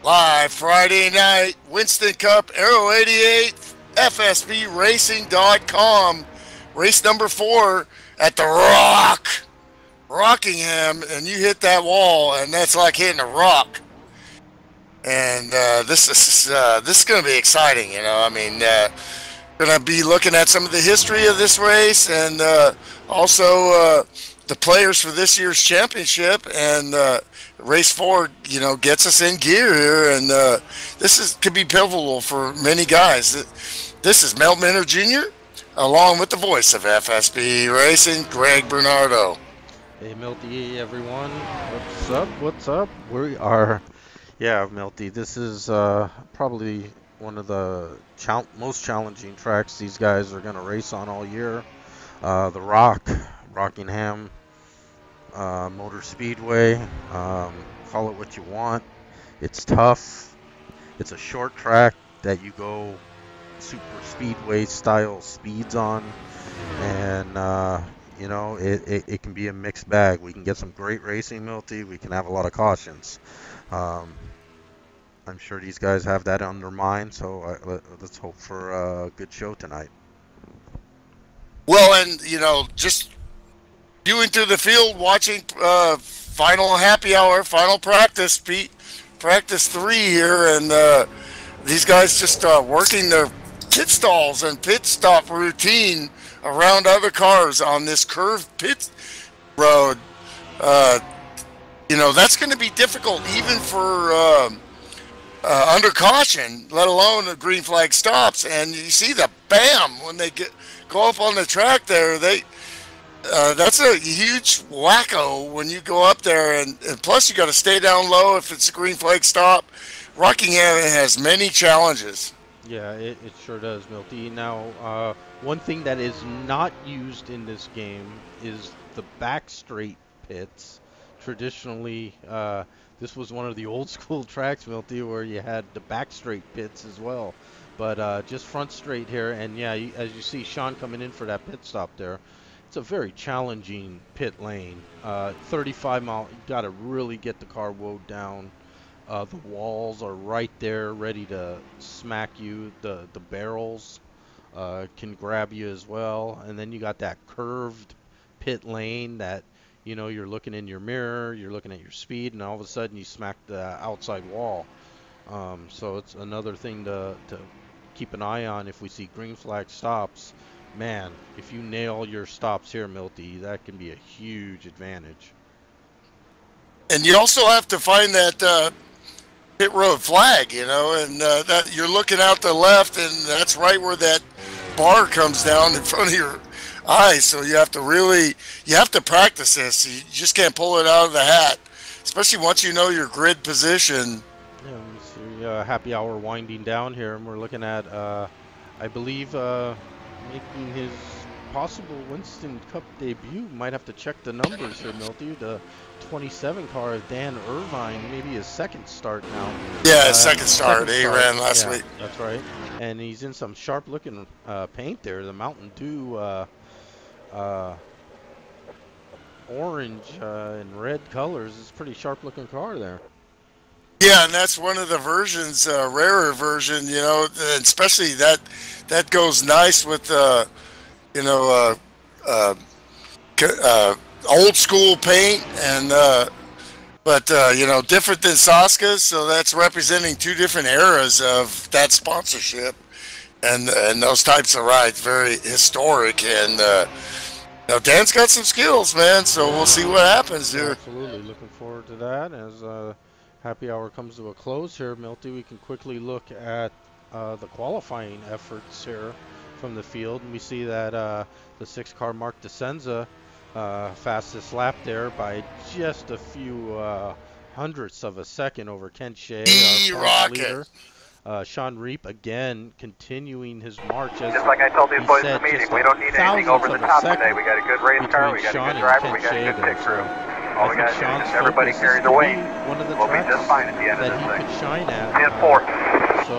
Live Friday night, Winston Cup Aero 88, FSBRacing.com, race number 4 at the Rock, Rockingham, and you hit that wall, and that's like hitting a rock. And this is going to be exciting, you know. I mean, going to be looking at some of the history of this race, and also the players for this year's championship, and race 4, you know, gets us in gear here, and could be pivotal for many guys. This is Mel Minter Jr., along with the voice of FSB Racing, Greg Bernardo. Hey Milty, everyone. What's up? What's up? We are, yeah, Milty. This is probably one of the most challenging tracks these guys are going to race on all year. The Rock, Rockingham Motor Speedway. Call it what you want. It's tough. It's a short track that you go super speedway style speeds on, and you know, it can be a mixed bag. We can get some great racing, Milty. We can have a lot of cautions. I'm sure these guys have that on their mind, so let's hope for a good show tonight. Well, and, you know, just viewing through the field, watching final happy hour, final practice, Pete, practice 3 here, and these guys just working their pit stalls and pit stop routine around other cars on this curved pit road. You know, that's going to be difficult even for under caution, let alone the green flag stops. And you see the bam when they go up on the track there. That's a huge wacko when you go up there, and plus you got to stay down low if it's a green flag stop. Rockingham has many challenges. Yeah, it sure does, Milty. Now, one thing that is not used in this game is the back straight pits. Traditionally, this was one of the old school tracks, Milty, where you had the back straight pits as well. But just front straight here, and yeah, as you see Sean coming in for that pit stop there, it's a very challenging pit lane. 35 mile, you got to really get the car woed down. The walls are right there ready to smack you. The barrels can grab you as well. And then you got that curved pit lane that, you know, you're looking in your mirror, you're looking at your speed, and all of a sudden you smack the outside wall. So it's another thing to keep an eye on if we see green flag stops. Man, if you nail your stops here, Milty, that can be a huge advantage. And you also have to find that pit road flag, you know, and that you're looking out the left, and that's right where that bar comes down in front of your eyes. So you have to practice this. You just can't pull it out of the hat, especially once you know your grid position. Yeah, we see happy hour winding down here, and we're looking at, I believe, making his possible Winston Cup debut. Might have to check the numbers here, Milty. The 27 car of Dan Irvine, maybe his second start now. Yeah, second start. He ran last week. That's right. And he's in some sharp-looking paint there. The Mountain Dew orange and red colors. It's a pretty sharp-looking car there. Yeah, and that's one of the versions, rarer version, you know, and especially that goes nice with, you know, old school paint, and but you know, different than Saska's, so that's representing 2 different eras of that sponsorship, and those types of rides, very historic, and you know, Dan's got some skills, man, so we'll see what happens here. Absolutely, looking forward to that. As happy hour comes to a close here, Milty, we can quickly look at the qualifying efforts here from the field, and we see that the 6-car Mark DeSenza fastest lap there by just a few hundredths of a second over Ken Shea, our leader. Sean Reap again continuing his march. As just like I told these boys in the meeting, we don't need anything over the top today. We got a good race car, we got a good driver, we got a good pit crew. All we got to do is just everybody carry the weight. We'll be just fine at the end of this thing. Could shine at. 10-4. So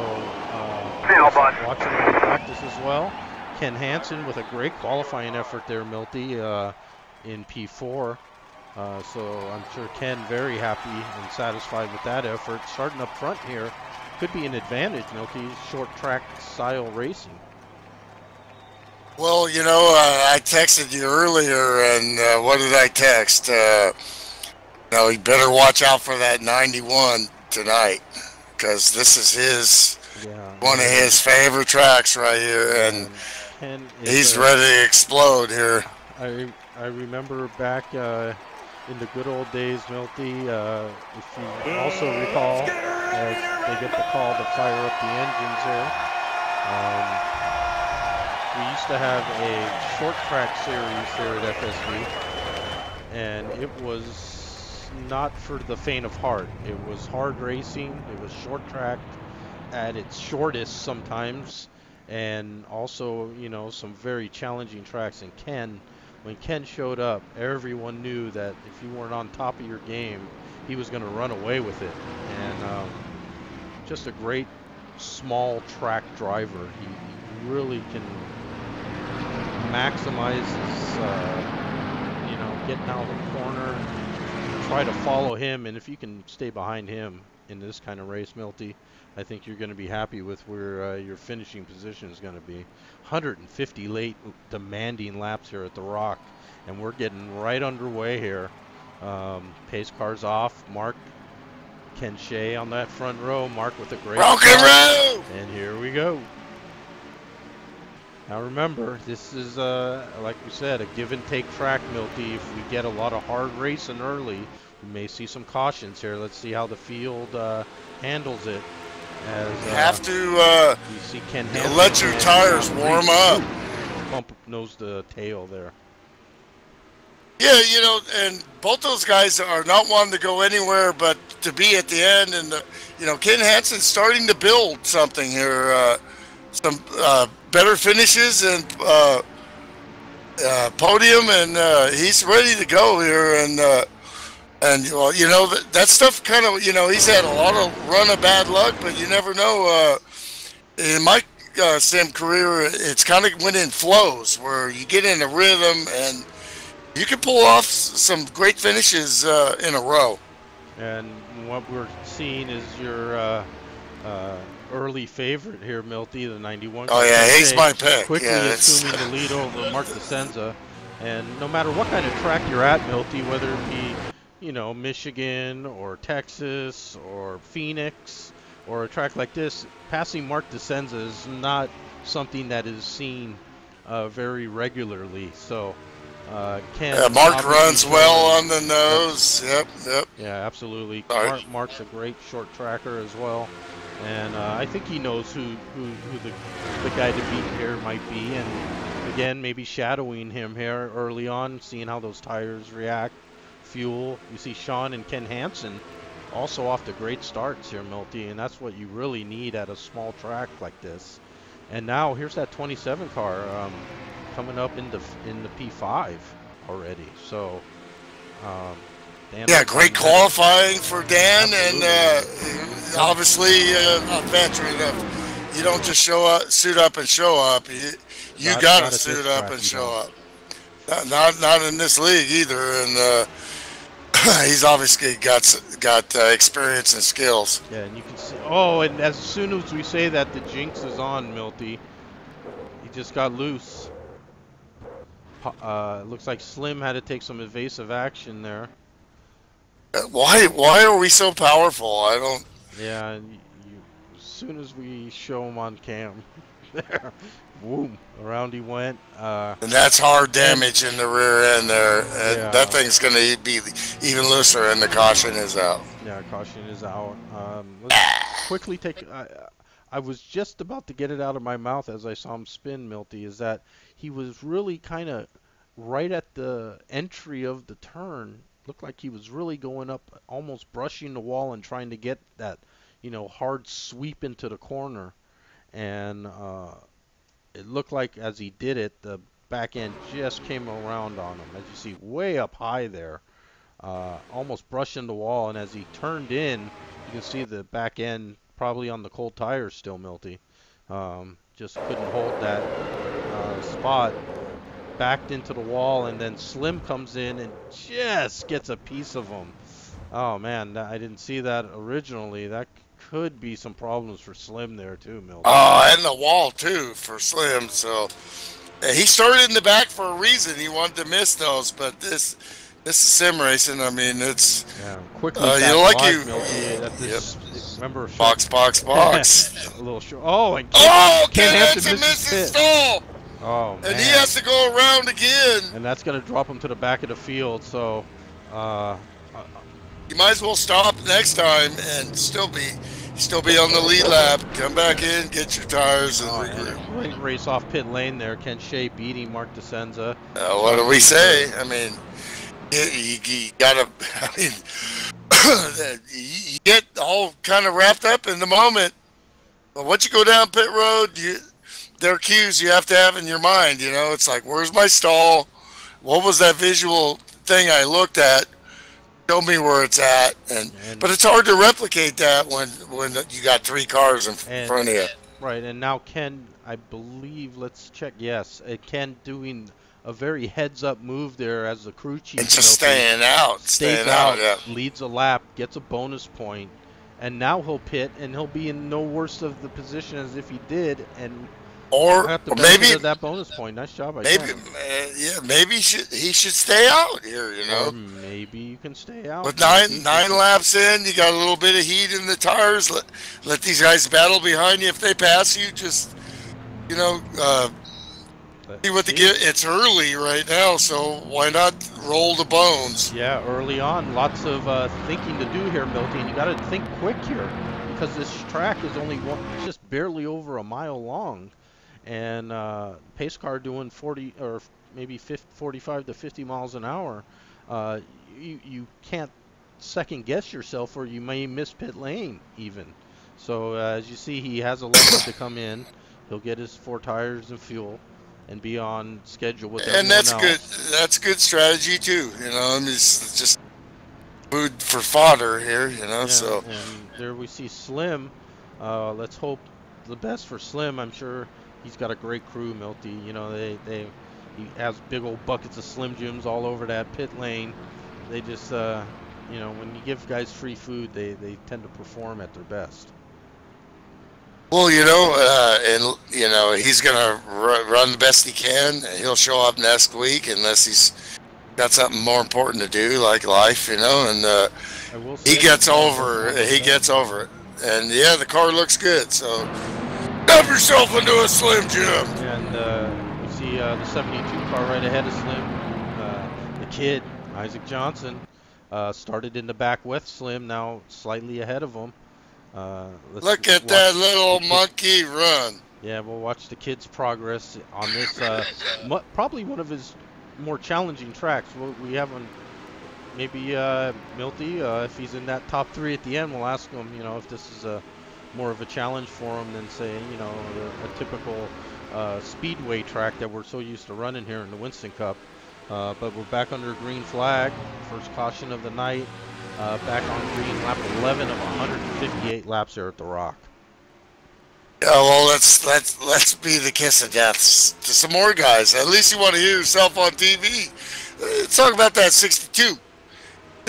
watching him in practice as well. Ken Hansen with a great qualifying effort there, Milty, in P4. So I'm sure Ken very happy and satisfied with that effort. Starting up front here could be an advantage, Milty, short track style racing. Well, I texted you earlier, and what did I text? You better watch out for that 91 tonight, because this is one of his favorite tracks right here, and he's ready to explode here. I remember back in the good old days, Milty, if you also recall, as they get the call to fire up the engines here, we used to have a short track series here at FSV, and it was not for the faint of heart. It was hard racing, it was short track at its shortest sometimes, and also, some very challenging tracks. And when Ken showed up, everyone knew that if you weren't on top of your game, he was going to run away with it. And just a great small track driver. He really can maximize his, getting out of the corner, try to follow him, and if you can stay behind him in this kind of race, Milty, I think you're going to be happy with where your finishing position is going to be. 150 late demanding laps here at the Rock, and we're getting right underway here. Pace car's off. Mark Ken Shea on that front row. Mark with a great rock and roll! And here we go. Now remember, this is, like we said, a give and take track, Milty. If we get a lot of hard racing early, we may see some cautions here. Let's see how the field handles it. As, you have to you see Ken let your tires warm up. Bump nose to tail there. Yeah, and both those guys are not wanting to go anywhere but to be at the end. And, Ken Hansen's starting to build something here. Some better finishes and podium, and he's ready to go here. And that stuff kind of, he's had a lot of run of bad luck, but you never know. In my sim career, it's kind of went in flows where you get in a rhythm and you can pull off some great finishes in a row. And what we're seeing is your early favorite here, Milty, the 91. Oh yeah, he's my pick. Quickly assuming the lead over Mark DeSenza. And no matter what kind of track you're at, Milty, whether it be, Michigan or Texas or Phoenix or a track like this, passing Mark DeSenza is not something that is seen very regularly. So Mark runs well on the nose. Yep. Yeah, absolutely. Mark's a great short tracker as well. And I think he knows who the guy to beat here might be. And again, maybe shadowing him here early on, seeing how those tires react, fuel. You see Sean and Ken Hansen also off to great starts here, Milty, and that's what you really need at a small track like this. And now here's that 27 car coming up in the P5 already. So. Dan, great qualifying for Dan, and obviously a veteran of, you don't just suit up and show up. You got to suit up and show up. Not in this league either, and he's obviously got experience and skills. Yeah, and you can see. Oh, and as soon as we say that, the jinx is on, Milty. He just got loose. Looks like Slim had to take some evasive action there. Why are we so powerful? I don't. Yeah, as soon as we show him on cam, there, boom, around he went. And that's hard damage in the rear end there. And that thing's going to be even looser, and the caution is out. Yeah, caution is out. Let's quickly take. I was just about to get it out of my mouth as I saw him spin, Milty. Is that he was really kind of right at the entry of the turn. Looked like he was really going up, almost brushing the wall and trying to get that, hard sweep into the corner. And it looked like as he did it, the back end just came around on him. As you see, way up high there, almost brushing the wall. And as he turned in, you can see the back end probably on the cold tires still, Milty. Just couldn't hold that spot. backed into the wall, and then Slim comes in and just gets a piece of him. Oh man, I didn't see that originally. That could be some problems for Slim there too, Milton. Oh, and the wall too for Slim. So he started in the back for a reason. He wanted to miss those, but this is sim racing. I mean, it's quickly. You like you. Remember, box. A little short. Oh, and Ken Hansen missed his stall. Oh man. And he has to go around again. And that's gonna drop him to the back of the field. So. You might as well stop next time and still be on the lead lap. Come back in, get your tires, and regroup. Great race off pit lane there. Ken Shea beating Mark DeCenza. What do we say? I mean, you gotta. I mean, you get all kind of wrapped up in the moment. But once you go down pit road, there are cues you have to have in your mind. You know, it's like, where's my stall? What was that visual thing I looked at? Show me where it's at, but it's hard to replicate that when you got 3 cars in front of you. Right, and now Ken, I believe, let's check. Yes, Ken doing a very heads-up move there as the crew chief. And just staying out, yeah. Leads a lap, gets a bonus point, and now he'll pit, and he'll be in no worse of the position as if he did, and. Or maybe that bonus point. Nice job. Maybe he should stay out here. You know. Or maybe you can stay out. With nine laps in, you got a little bit of heat in the tires. Let these guys battle behind you. If they pass you, just see what they get. It's early right now, so why not roll the bones? Yeah, early on, lots of thinking to do here, Milty. You got to think quick here because this track is only just barely over a mile long. And pace car doing 40 or maybe 45 to 50 miles an hour, you can't second guess yourself, or you may miss pit lane even. So as you see, he has a lever to come in. He'll get his 4 tires and fuel, and be on schedule with everyone else. Good. That's good strategy too. You know, it's just food for fodder here. You know, so. And there we see Slim. Let's hope the best for Slim. I'm sure. He's got a great crew, Milty. You know, he has big old buckets of Slim Jims all over that pit lane. They just, you know, when you give guys free food, they tend to perform at their best. Well, you know, and you know, he's gonna run the best he can. He'll show up next week unless he's got something more important to do, like life, you know. And he gets over it. And yeah, the car looks good, so. Have yourself into a Slim Jim. And we see the 72 car right ahead of Slim. The kid, Isaac Johnson, started in the back with Slim, now slightly ahead of him. Look at that little monkey run. Yeah, we'll watch the kid's progress on this. Probably one of his more challenging tracks. We haven't. Maybe Milty, if he's in that top 3 at the end, we'll ask him, you know, if this is more of a challenge for him than, say, you know, a typical speedway track that we're so used to running here in the Winston Cup. But we're back under green flag. First caution of the night. Back on green, lap 11 of 158 laps there at the Rock. Yeah, well, let's be the kiss of death to some more guys. At least you want to hear yourself on TV. Let's talk about that 62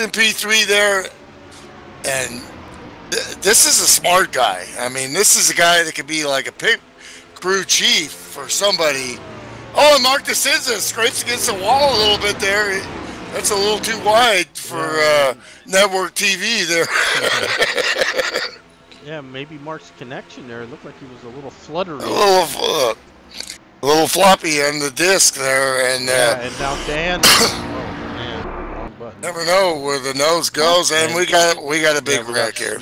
in P3 there, and this is a smart guy. I mean, this is a guy that could be like a pit crew chief for somebody. Oh, and Mark DeCenza scrapes against the wall a little bit there. That's a little too wide for network TV there. Yeah, maybe Mark's connection there. It looked like he was a little fluttery. A little floppy on the disc there. And and now Dan. Never know where the nose goes, and we got a big wreck here.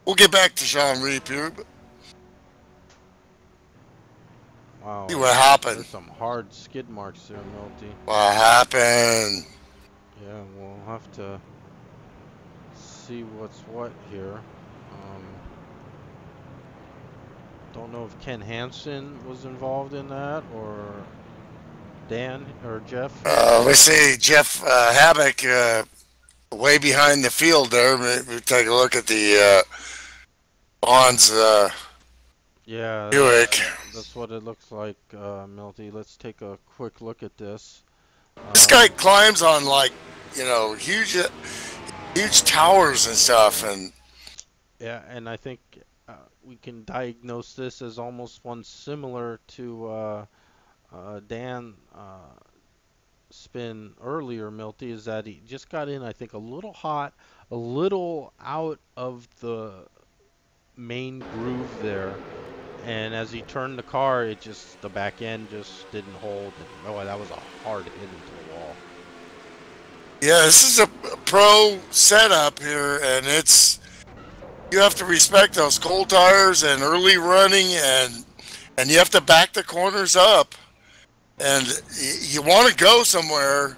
We'll get back to Sean Reap here. But wow. See what happened. There's some hard skid marks there, Milty. What happened? Yeah, we'll have to see what's what here. Don't know if Ken Hansen was involved in that, or Dan or Jeff. We see Jeff Hammock way behind the field there. Maybe take a look at the Bond's Yeah, Buick. That's what it looks like, Milty. Let's take a quick look at this. This guy climbs on like, you know, huge towers and stuff, and yeah, and I think we can diagnose this as almost one similar to Dan spin earlier, Milty, is that he just got in, I think, a little hot, a little out of the main groove there. And as he turned the car, the back end just didn't hold. And, oh, that was a hard hit into the wall. yeah, this is a pro setup here, and you have to respect those cold tires and early running, and you have to back the corners up, and you want to go somewhere,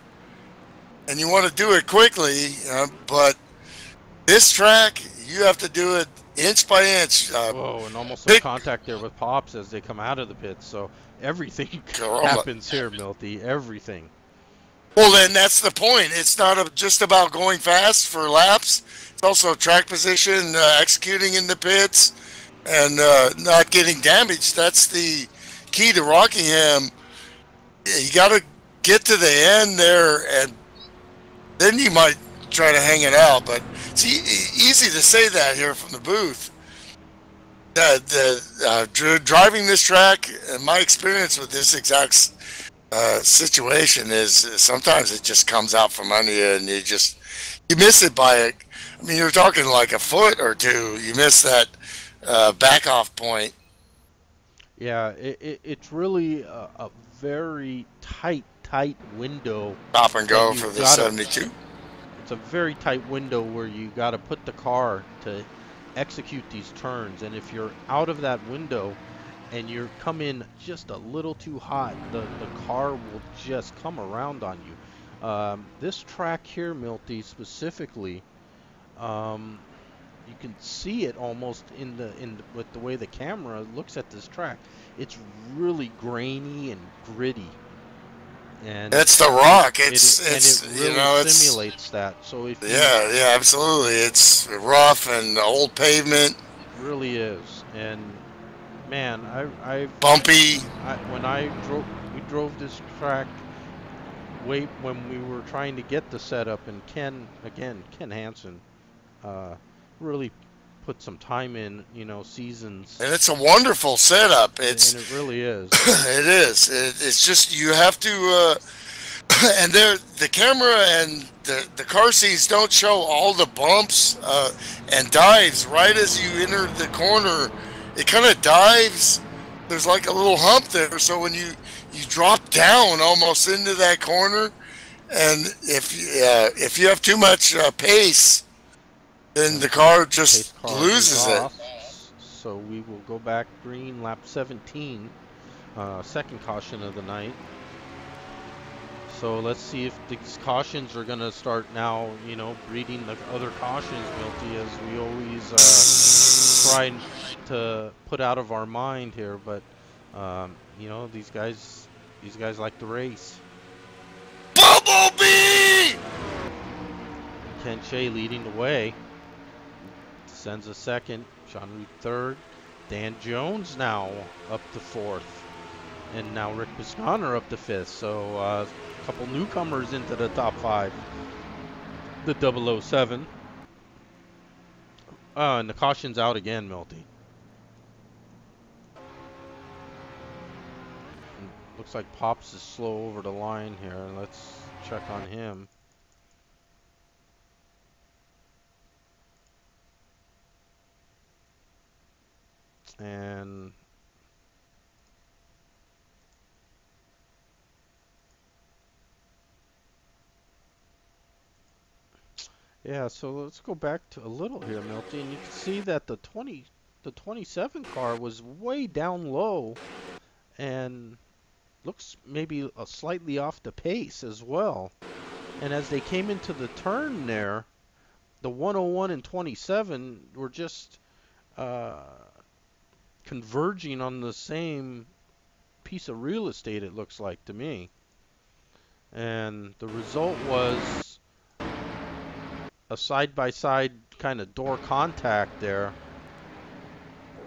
and you want to do it quickly, but this track, you have to do it inch by inch. Whoa, and almost some contact there with Pops as they come out of the pits. So everything happens here, Milty. Everything. Well, then that's the point. It's not just about going fast for laps. It's also track position, executing in the pits, and not getting damaged. That's the key to Rockingham. You got to get to the end there, and then you might try to hang it out. But it's easy to say that here from the booth. Driving this track, and my experience with this exact situation is sometimes it just comes out from under you, and you miss it by I mean, you're talking like a foot or two. You miss that back off point. Yeah, it's really a very tight window. Stop and go for the 72. It's a very tight window where you got to put the car to execute these turns, and if you're out of that window and you come in just a little too hot, the car will just come around on you. This track here, Milty, specifically, you can see it almost with the way the camera looks at this track. It's really grainy and gritty. And it's the rock. It really simulates that. So yeah, absolutely. It's rough and old pavement. It really is. And man, I bumpy. We drove this track when we were trying to get the setup, and Ken Hansen really put some time in, seasons. And it's a wonderful setup. And it really is. It is. It's just you have to, and the camera and the car seats don't show all the bumps and dives right as you enter the corner. It kind of dives. There's like a little hump there, so when you drop down almost into that corner, and if you have too much pace, then the car just loses it. So we will go back green, lap 17, second caution of the night. So let's see if these cautions are going to start now, breeding the other cautions, Milty, as we always try to put out of our mind here. But, these guys like to race. Bumblebee! Ken Shea leading the way. Sends a second. Sean Reed third. Dan Jones now up to fourth. And now Rick Bisconder up to fifth. So a couple newcomers into the top five. The 007. And the caution's out again, Milty. Looks like Pops is slow over the line here. Let's check on him. And yeah, so let's go back to a little here, Milty, and you can see that the 27 car was way down low and looks maybe slightly off the pace as well. And as they came into the turn there, the 101 and 27 were just converging on the same piece of real estate, it looks like to me. And the result was a side-by-side kind of door contact there.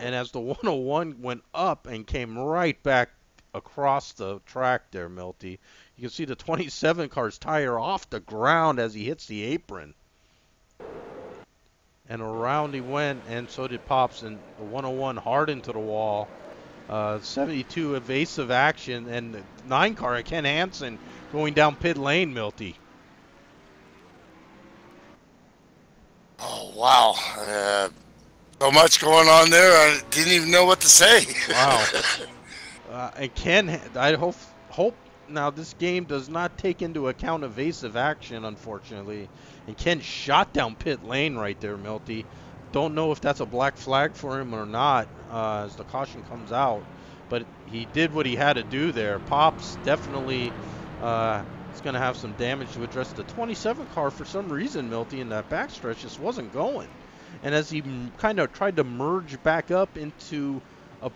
And as the 101 went up and came right back across the track there, Milty, you can see the 27 car's tire off the ground as he hits the apron. And around he went, and so did Pops, and the 101 hard into the wall. 72 evasive action, and the 9 car, Ken Hansen, going down pit lane, Milty. Oh, wow. So much going on there, I didn't even know what to say. Wow. And Ken, I hope now this game does not take into account evasive action, unfortunately. And Ken shot down pit lane right there, Milty. Don't know if that's a black flag for him or not as the caution comes out. But he did what he had to do there. Pops definitely is going to have some damage to address. The 27 car, for some reason, Milty, in that backstretch just wasn't going. And as he kind of tried to merge back up into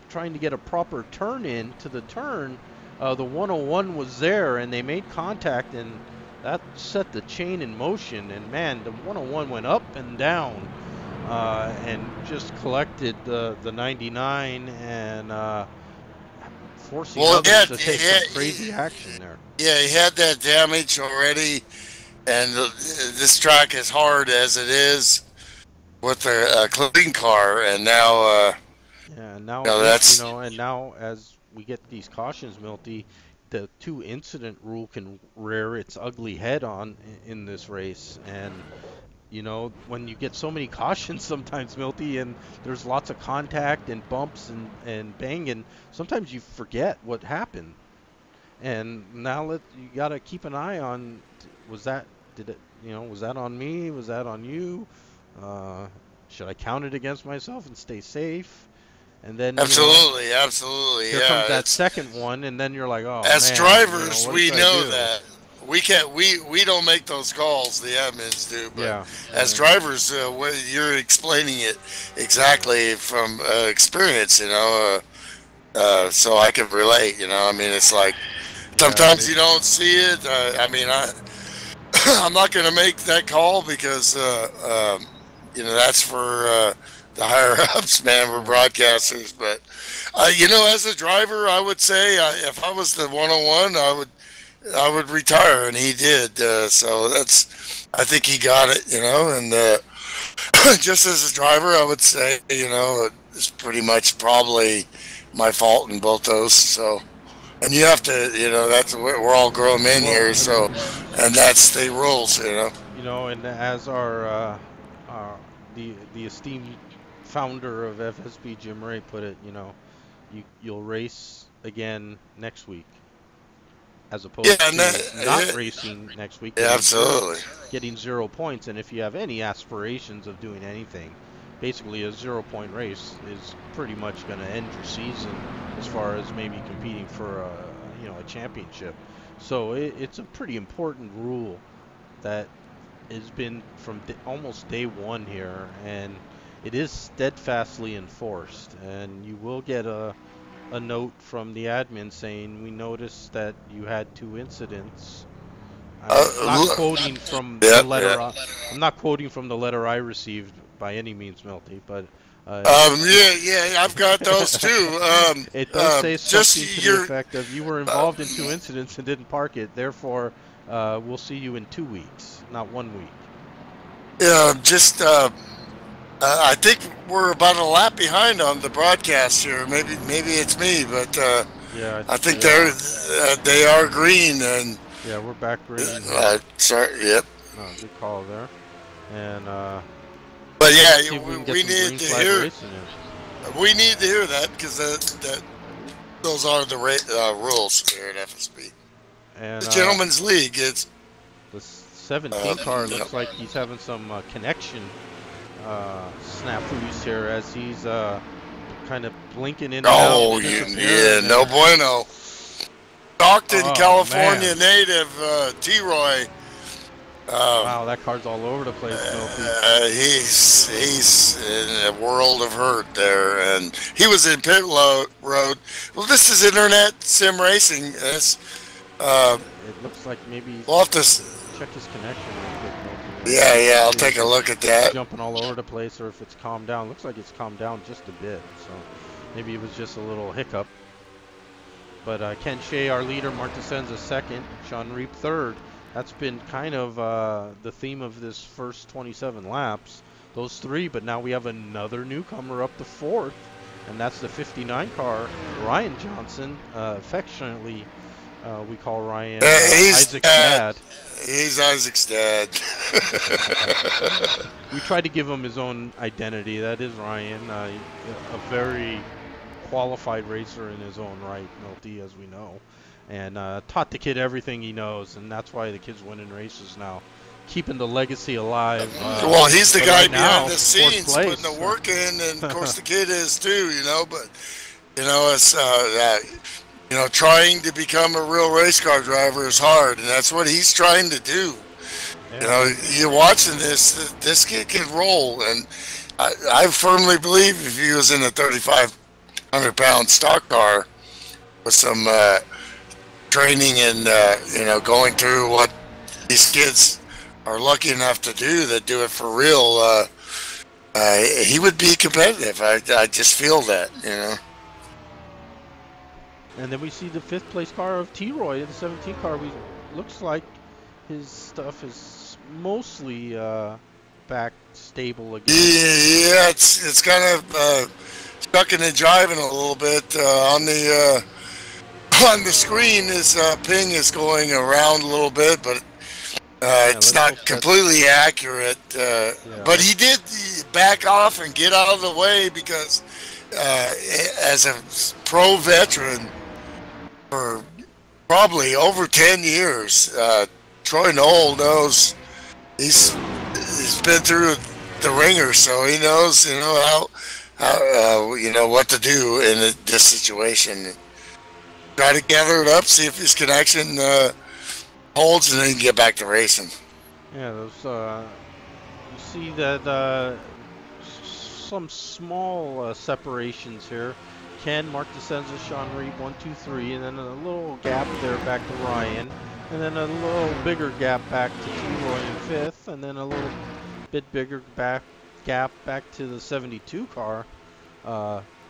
trying to get a proper turn in to the turn, the 101 was there, and they made contact, and that set the chain in motion. And man, the 101 went up and down and just collected the 99 and forcing others to take some crazy action there. Yeah, he had that damage already, and this track is hard as it is with a clean car, and now yeah, now that's and now as we get these cautions, Milty, the 2 incident rule can rear its ugly head on in this race. And you know, when you get so many cautions sometimes, Milty, and there's lots of contact and bumps and banging, sometimes you forget what happened. And now you got to keep an eye on, was that on me? Was that on you? Should I count it against myself and stay safe? And then absolutely, here comes that second one, and then you're like, oh, as man, drivers, we know that we can't. We don't make those calls. The admins do. But as drivers, you're explaining it exactly from experience. You know, so I can relate. You know, I mean, it's like sometimes you don't see it. I mean, I'm not going to make that call because you know, that's for the higher ups, man. We're broadcasters, but you know, as a driver, I would say if I was the 101, I would retire, and he did. So I think he got it, you know. And just as a driver, I would say, you know, it's pretty much probably my fault in both those. So, and you have to, you know, we're all grown men here, so, and that's the rules, you know. You know, and as our the esteemed founder of FSB, Jim Ray, put it, you know, you'll race again next week, as opposed to not racing next week. Yeah, absolutely. Getting 0 points, and if you have any aspirations of doing anything, basically a 0-point race is pretty much going to end your season as far as maybe competing for a championship. So it's a pretty important rule that has been from almost day one here, and it is steadfastly enforced. And you will get a note from the admin saying, we noticed that you had 2 incidents. I'm not quoting from the letter. I'm not quoting from the letter I received by any means, Milty, but I've got those too. It does say something to the effect of, you were involved in 2 incidents and didn't park it, therefore we'll see you in 2 weeks, not 1 week. Yeah, I think we're about a lap behind on the broadcast here. Maybe it's me, but I think they are green, and yeah, we're back green. Sorry, yep. Oh, good call there. And but yeah, we need to hear. We need to hear that because those are the rules here at FSB. And the Gentleman's League. It's the 17 car looks like he's having some connection snafus here as he's kind of blinking in and out. Oh, yeah, no bueno. Stockton, California native T-Roy. Wow, that car's all over the place. He's in a world of hurt there, and he was in pit road. Well, this is internet sim racing. It looks like maybe we'll have to check his connection real quick. Yeah, I'll take a look at that. Jumping all over the place, or if it's calmed down. Looks like it's calmed down just a bit, so maybe it was just a little hiccup. But Ken Shea, our leader, Mark Desenza second, Sean Reap third. That's been kind of the theme of this first 27 laps. Those three, but now we have another newcomer up to fourth, and that's the 59 car, Ryan Johnson. Affectionately, we call Ryan Isaac's dad. He's Isaac's dad. We tried to give him his own identity. That is Ryan, a very qualified racer in his own right, Milty, as we know, and taught the kid everything he knows, and that's why the kid's winning races now, keeping the legacy alive. Well, he's the guy right behind now, the scenes, putting the work in, and of course the kid is too, you know. But you know, it's you know, trying to become a real race car driver is hard, and that's what he's trying to do. Yeah. You know, you're watching this kid can roll, and I firmly believe if he was in a 3,500-pound stock car with some training and you know, going through what these kids are lucky enough to do, that do it for real, he would be competitive. I just feel that, you know. And then we see the fifth place car of T-Roy, the 17 car. Looks like his stuff is mostly back stable again. Yeah, it's kind of sucking and jiving a little bit on the screen. His ping is going around a little bit, but it's not completely accurate. But he did back off and get out of the way, because as a pro veteran for probably over 10 years, Troy Knoll knows. He's been through the ringer, so he knows, you know, how you know what to do in this situation. Try to gather it up, see if his connection holds, and then get back to racing. Yeah, those you see that some small separations here. Ken, Mark Desenza, Sean Reap, 1, 2, 3, and then a little gap there back to Ryan, and then a little bigger gap back to T-Roy in fifth, and then a little bit bigger gap back to the 72 car,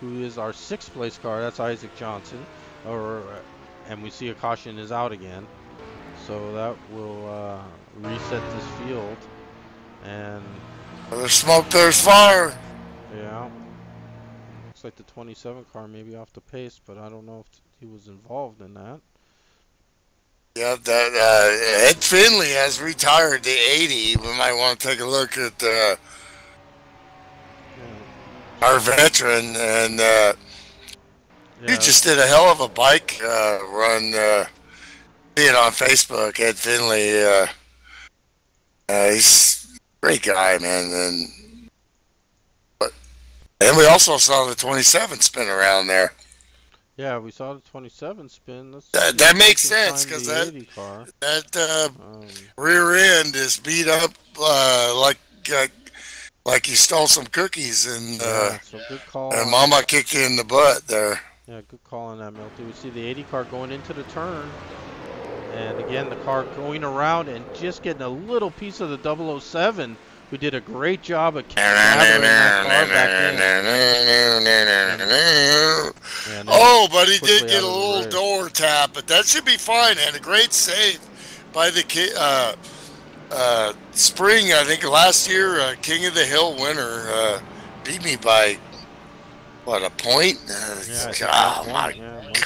who is our sixth place car. That's Isaac Johnson, and we see a caution is out again, so that will reset this field. And there's smoke, there's fire. Yeah. Looks like the 27 car may be off the pace, but I don't know if he was involved in that. Yeah, that Ed Finley has retired the 80. We might want to take a look at our veteran, and he just did a hell of a bike run. See it on Facebook, Ed Finley. He's a great guy, man, and we also saw the 27 spin around there. Yeah, we saw the 27 spin. That makes sense, because that rear end is beat up like you stole some cookies, and so good call, and Mama kicked you in the butt there. Yeah, good call on that, Milty. We see the 80 car going into the turn, and again the car going around and just getting a little piece of the 007. We did a great job of gathering that car back in. Oh, but he did get a little door tap, but that should be fine. And a great save by the kid. Spring, I think last year, King of the Hill winner, beat me by what, a point? Oh my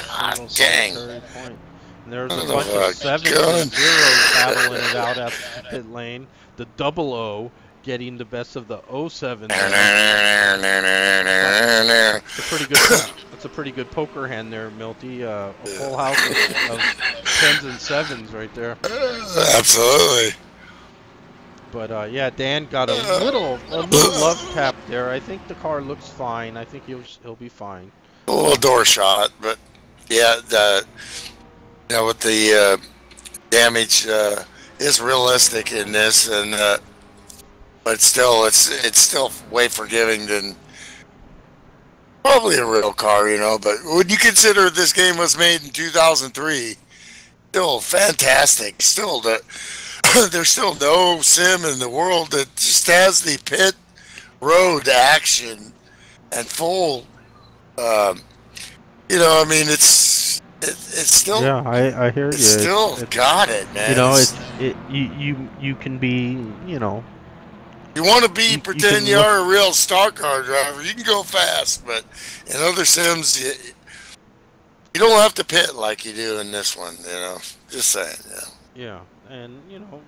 God, dang! And there's a bunch of 7s and 0s battling it out at the pit lane. The 00 getting the best of the 07. That's a pretty good poker hand there, Milty. A full house of 10s and 7s right there. Absolutely. But yeah, Dan got a little love tap there. I think the car looks fine. I think he'll be fine. A little door shot, but yeah, you know, with the damage is realistic in this, and but still, it's still way forgiving than probably a real car, you know. But when you consider this game was made in 2003, still fantastic. Still, there's still no sim in the world that just has the pit road action and full. You know, I mean, it's still. Yeah, I hear you. It's still got it, man. You know, you can be, you know. You want to be pretend you are a real stock car driver. You can go fast, but in other sims, you don't have to pit like you do in this one. You know, just saying. Yeah. Yeah, and you know,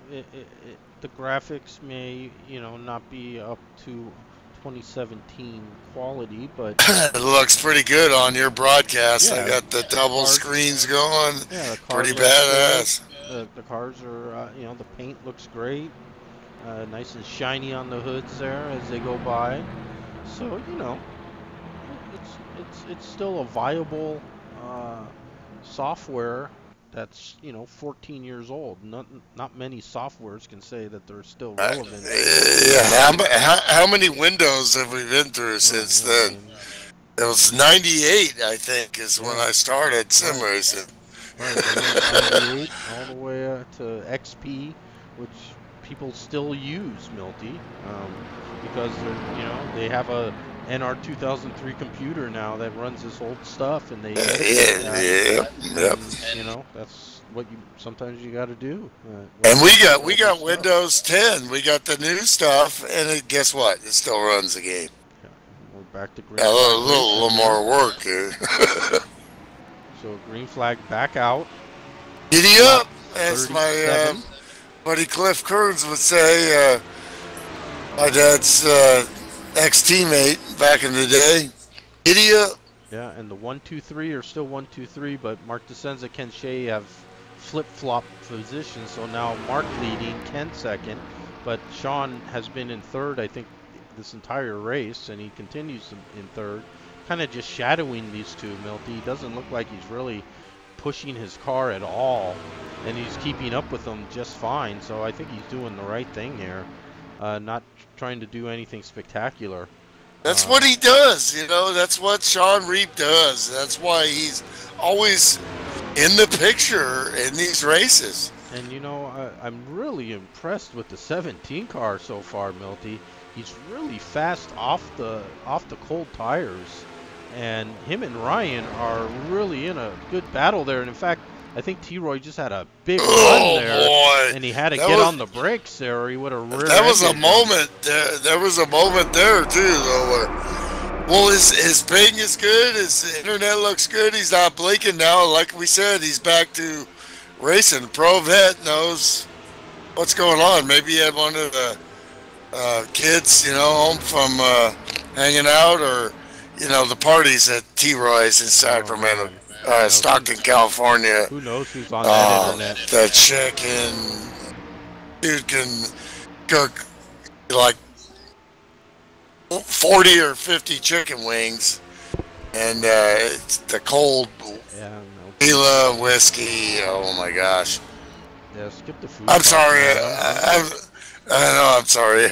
the graphics may, you know, not be up to 2017 quality, but it looks pretty good on your broadcast. Yeah, I got the double screens going. Yeah, the cars pretty badass. The cars are, you know, the paint looks great, nice and shiny on the hoods there as they go by. So you know, it's still a viable software that's, you know, 14 years old. Not many softwares can say that they're still relevant. Yeah, how many Windows have we been through since then? It was 98, I think, is when I started sim racing. Right, 98 all the way to XP, which people still use, Milty, because they're, you know, they have a NR2003 computer now that runs this old stuff, and they you know, that's what sometimes you got to do. And we got Windows 10. We got the new stuff, and guess what? It still runs the game. Yeah, we're back to green. A little more work here. So green flag back out. Giddy up, as my buddy Cliff Kearns would say. My dad's ex-teammate back in the day. Giddy up. Yeah, and the 1, 2, 3 are still 1, 2, 3, but Mark Desenza, Ken Shea have flip-flop positions, so now Mark leading, Ken second, but Sean has been in third, I think, this entire race, and he continues in third, kind of just shadowing these two, Milty. He doesn't look like he's really pushing his car at all, and he's keeping up with them just fine, so I think he's doing the right thing here, not trying to do anything spectacular. That's what he does, you know. That's what Sean Reap does. That's why he's always in the picture in these races. And you know, I'm really impressed with the 17 car so far, Milty. He's really fast off the cold tires, and him and Ryan are really in a good battle there. And in fact, I think T-Roy just had a big run there, boy. And he had to get on the brakes there, or he would have rear-ended. That was a moment. There was a moment there too, though. Well, his ping is good. His internet looks good. He's not blinking now. Like we said, he's back to racing. Pro Vet knows what's going on. Maybe he had one of the kids, you know, home from hanging out, or you know, the parties at T-Roy's in Sacramento. Stockton, California. Who knows who's on that internet? That chicken dude can cook like 40 or 50 chicken wings, and it's the cold tequila whiskey. Oh my gosh! Yeah, skip the food. I'm sorry. I know. I'm sorry.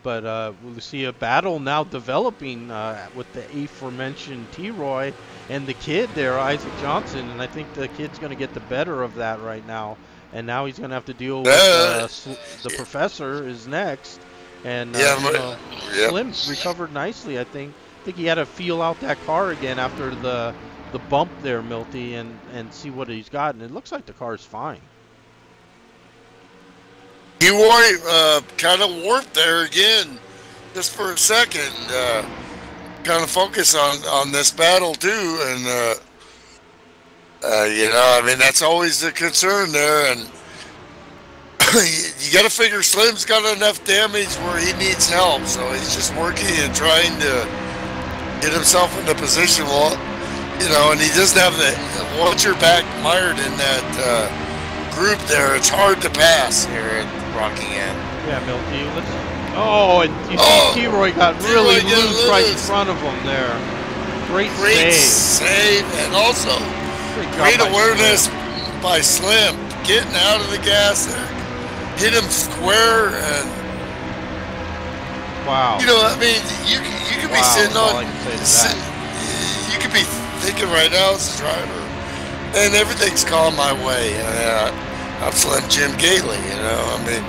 But we'll see a battle now developing with the aforementioned T-Roy and the kid there, Isaac Johnson, and I think the kid's going to get the better of that right now. And now he's going to have to deal with the professor is next. And Slim recovered nicely, I think. I think he had to feel out that car again after the bump there, Milty, and see what he's got. And it looks like the car's fine. He kind of warped there again, just for a second. Kind of focus on this battle too, and you know, I mean, that's always the concern there. And you got to figure Slim's got enough damage where he needs help, so he's just working and trying to get himself in the position. Well, you know, and he doesn't have the once you're back mired in that group there, it's hard to pass here at Rockingham. Yeah, Milty. And you see T-Roy got really loose right in front of him there. Great save, and also great awareness by Slim, getting out of the gas there, hit him square, and wow. You know, I mean, you could be sitting on, you could be thinking right now as a driver, and everything's gone my way. I'm Slim Jim Gately, you know. I mean,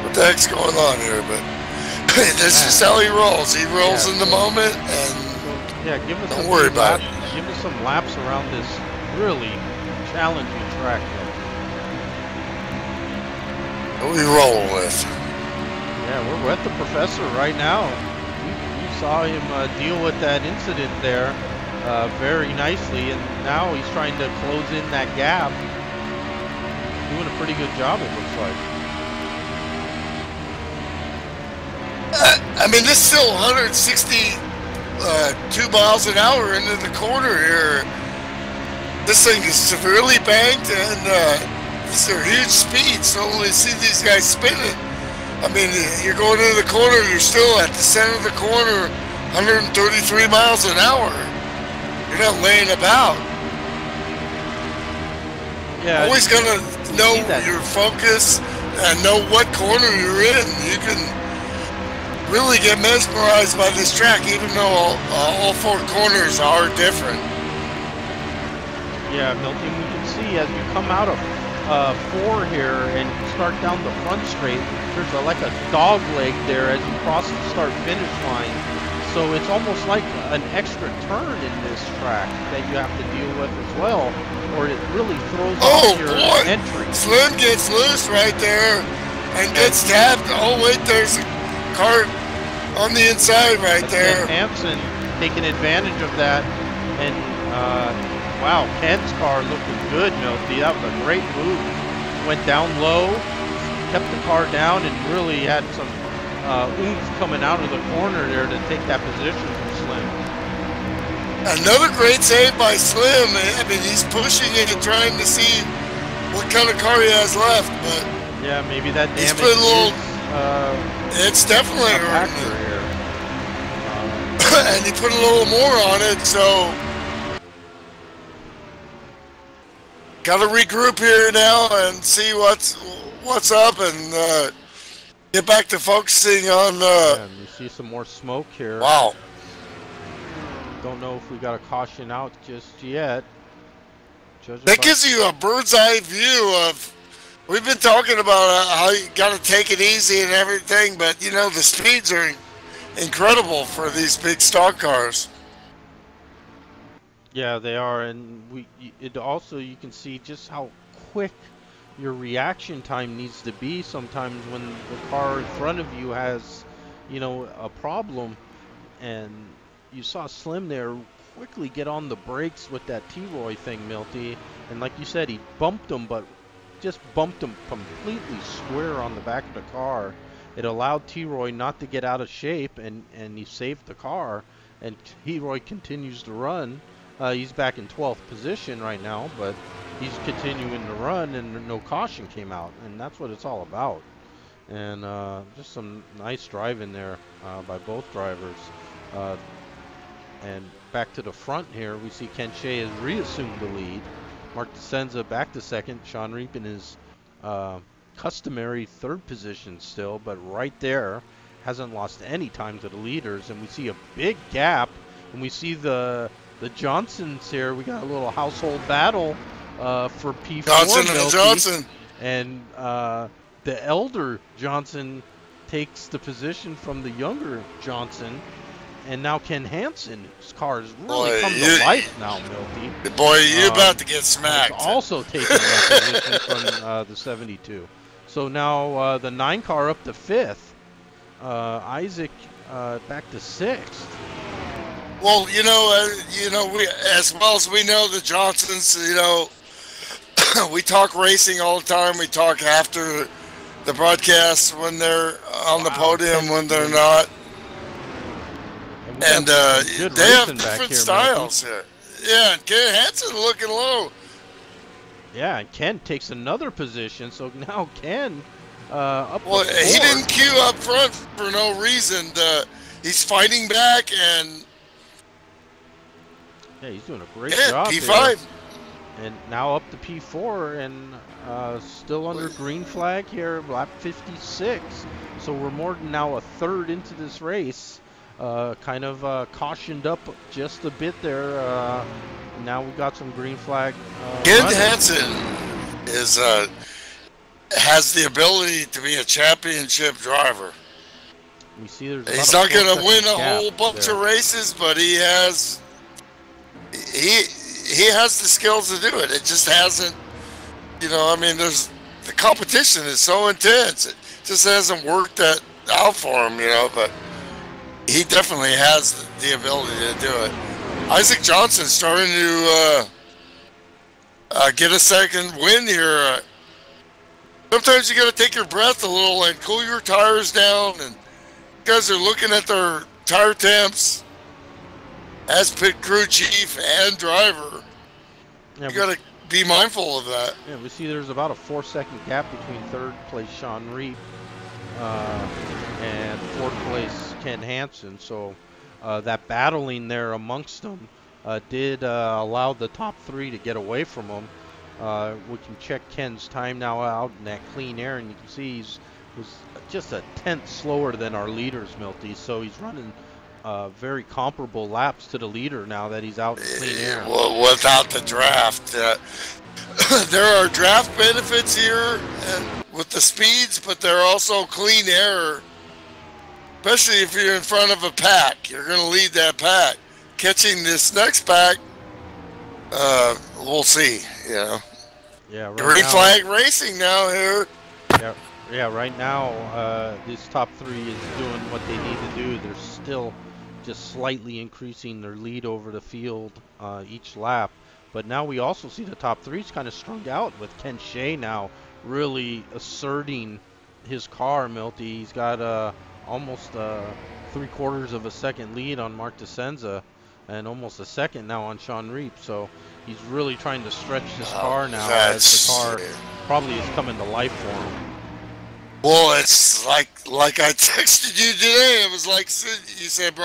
what the heck's going on here? But that's just how he rolls. He rolls in the moment, and yeah, give us don't worry about it. Give us some laps around this really challenging track. What are we rolling with? Yeah, we're with the professor right now. You saw him deal with that incident there very nicely, and now he's trying to close in that gap. Doing a pretty good job, it looks like. I mean, this is still 162 miles an hour into the corner here. This thing is severely banked, and these are huge speeds. So when you see these guys spinning, I mean, you're going into the corner, you're still at the center of the corner, 133 miles an hour. You're not laying about. Yeah, always gonna know your focus and know what corner you're in. You can really get mesmerized by this track, even though all four corners are different. Yeah, Milton, we can see as you come out of 4 here and start down the front straight, there's like a dog leg there as you cross the start-finish line. So it's almost like an extra turn in this track that you have to deal with as well, or it really throws off your entry. Slim gets loose right there and gets tapped. Oh wait, there's a car on the inside right there. Hansen taking advantage of that, and wow, Ken's car looking good, Milty. That was a great move. Went down low, kept the car down, and really had some oomph coming out of the corner there to take that position from Slim. Another great save by Slim. I mean, he's pushing it and trying to see what kind of car he has left, but yeah, maybe that damage put a little, it's definitely a factor here. And he put a little more on it, so got to regroup here now and see what's up and get back to focusing on. Yeah, you see some more smoke here. Wow. Don't know if we got a caution out just yet. That gives you a bird's eye view of. We've been talking about how you got to take it easy and everything, but you know the speeds are incredible for these big stock cars. Yeah, they are, and it also, you can see just how quick your reaction time needs to be sometimes when the car in front of you has, you know, a problem. And you saw Slim there quickly get on the brakes with that T-Roy thing, Milty, and like you said, he bumped him, but just bumped him completely square on the back of the car. It allowed T-Roy not to get out of shape, and he saved the car, and T-Roy continues to run. He's back in 12th position right now, but he's continuing to run, and no caution came out, and that's what it's all about. And just some nice driving there by both drivers. And back to the front here, we see Ken Shea has reassumed the lead. Mark DeSenza back to second. Sean Reap in his customary 3rd position still, but right there, hasn't lost any time to the leaders. And we see a big gap, and we see the Johnsons here. We got a little household battle for P4. Johnson and Johnson. And the elder Johnson takes the position from the younger Johnson. And now Ken Hansen's car has really come to life now, Milty. Boy, you're about to get smacked. Also taking that position from the 72. So now the 9 car up to 5th. Isaac back to 6th. Well, you know, we, as well as we know the Johnsons, you know, we talk racing all the time. We talk after the broadcast when they're on the podium, when they're not. And they have different styles here. Yeah, and Ken Hansen looking low. Yeah, and Ken takes another position, so now Ken up. Well, he didn't queue up front for no reason. He's fighting back, and yeah, he's doing a great job. P5. There. And now up to P4, and still under green flag here, lap 56. So we're more than now a third into this race. Kind of cautioned up just a bit there. Now we got some green flag. Ken Hansen is has the ability to be a championship driver. We see there's he's not going to win a whole bunch of races, but he has the skills to do it. It just hasn't, you know, I mean, the competition is so intense. It just hasn't worked out for him, you know, but he definitely has the ability to do it. Isaac Johnson's starting to get a second win here. Sometimes you got to take your breath a little and cool your tires down, and guys are looking at their tire temps as pit crew chief and driver. Yeah, you got to be mindful of that. Yeah, we see there's about a 4-second gap between third place Sean Reap and fourth place Ken Hansen. So that battling there amongst them did allow the top three to get away from him. We can check Ken's time now out in that clean air, and you can see was just a tenth slower than our leaders, Milty. So he's running very comparable laps to the leader now that he's out in clean air. Well, without the draft, there are draft benefits here and with the speeds, but there are also clean air. Especially if you're in front of a pack, you're going to lead that pack. Catching this next pack, we'll see. You know. Yeah. Right Green flag racing now here. Yeah. Right now, this top three is doing what they need to do. They're still just slightly increasing their lead over the field each lap. But now we also see the top three's kind of strung out with Ken Shea now really asserting his car, Milty. He's got almost 3/4 of a second lead on Mark DeCenza and almost a second now on Sean Reap. So he's really trying to stretch this car now as the car probably is coming to life for him. Well, it's like I texted you today. It was like you said,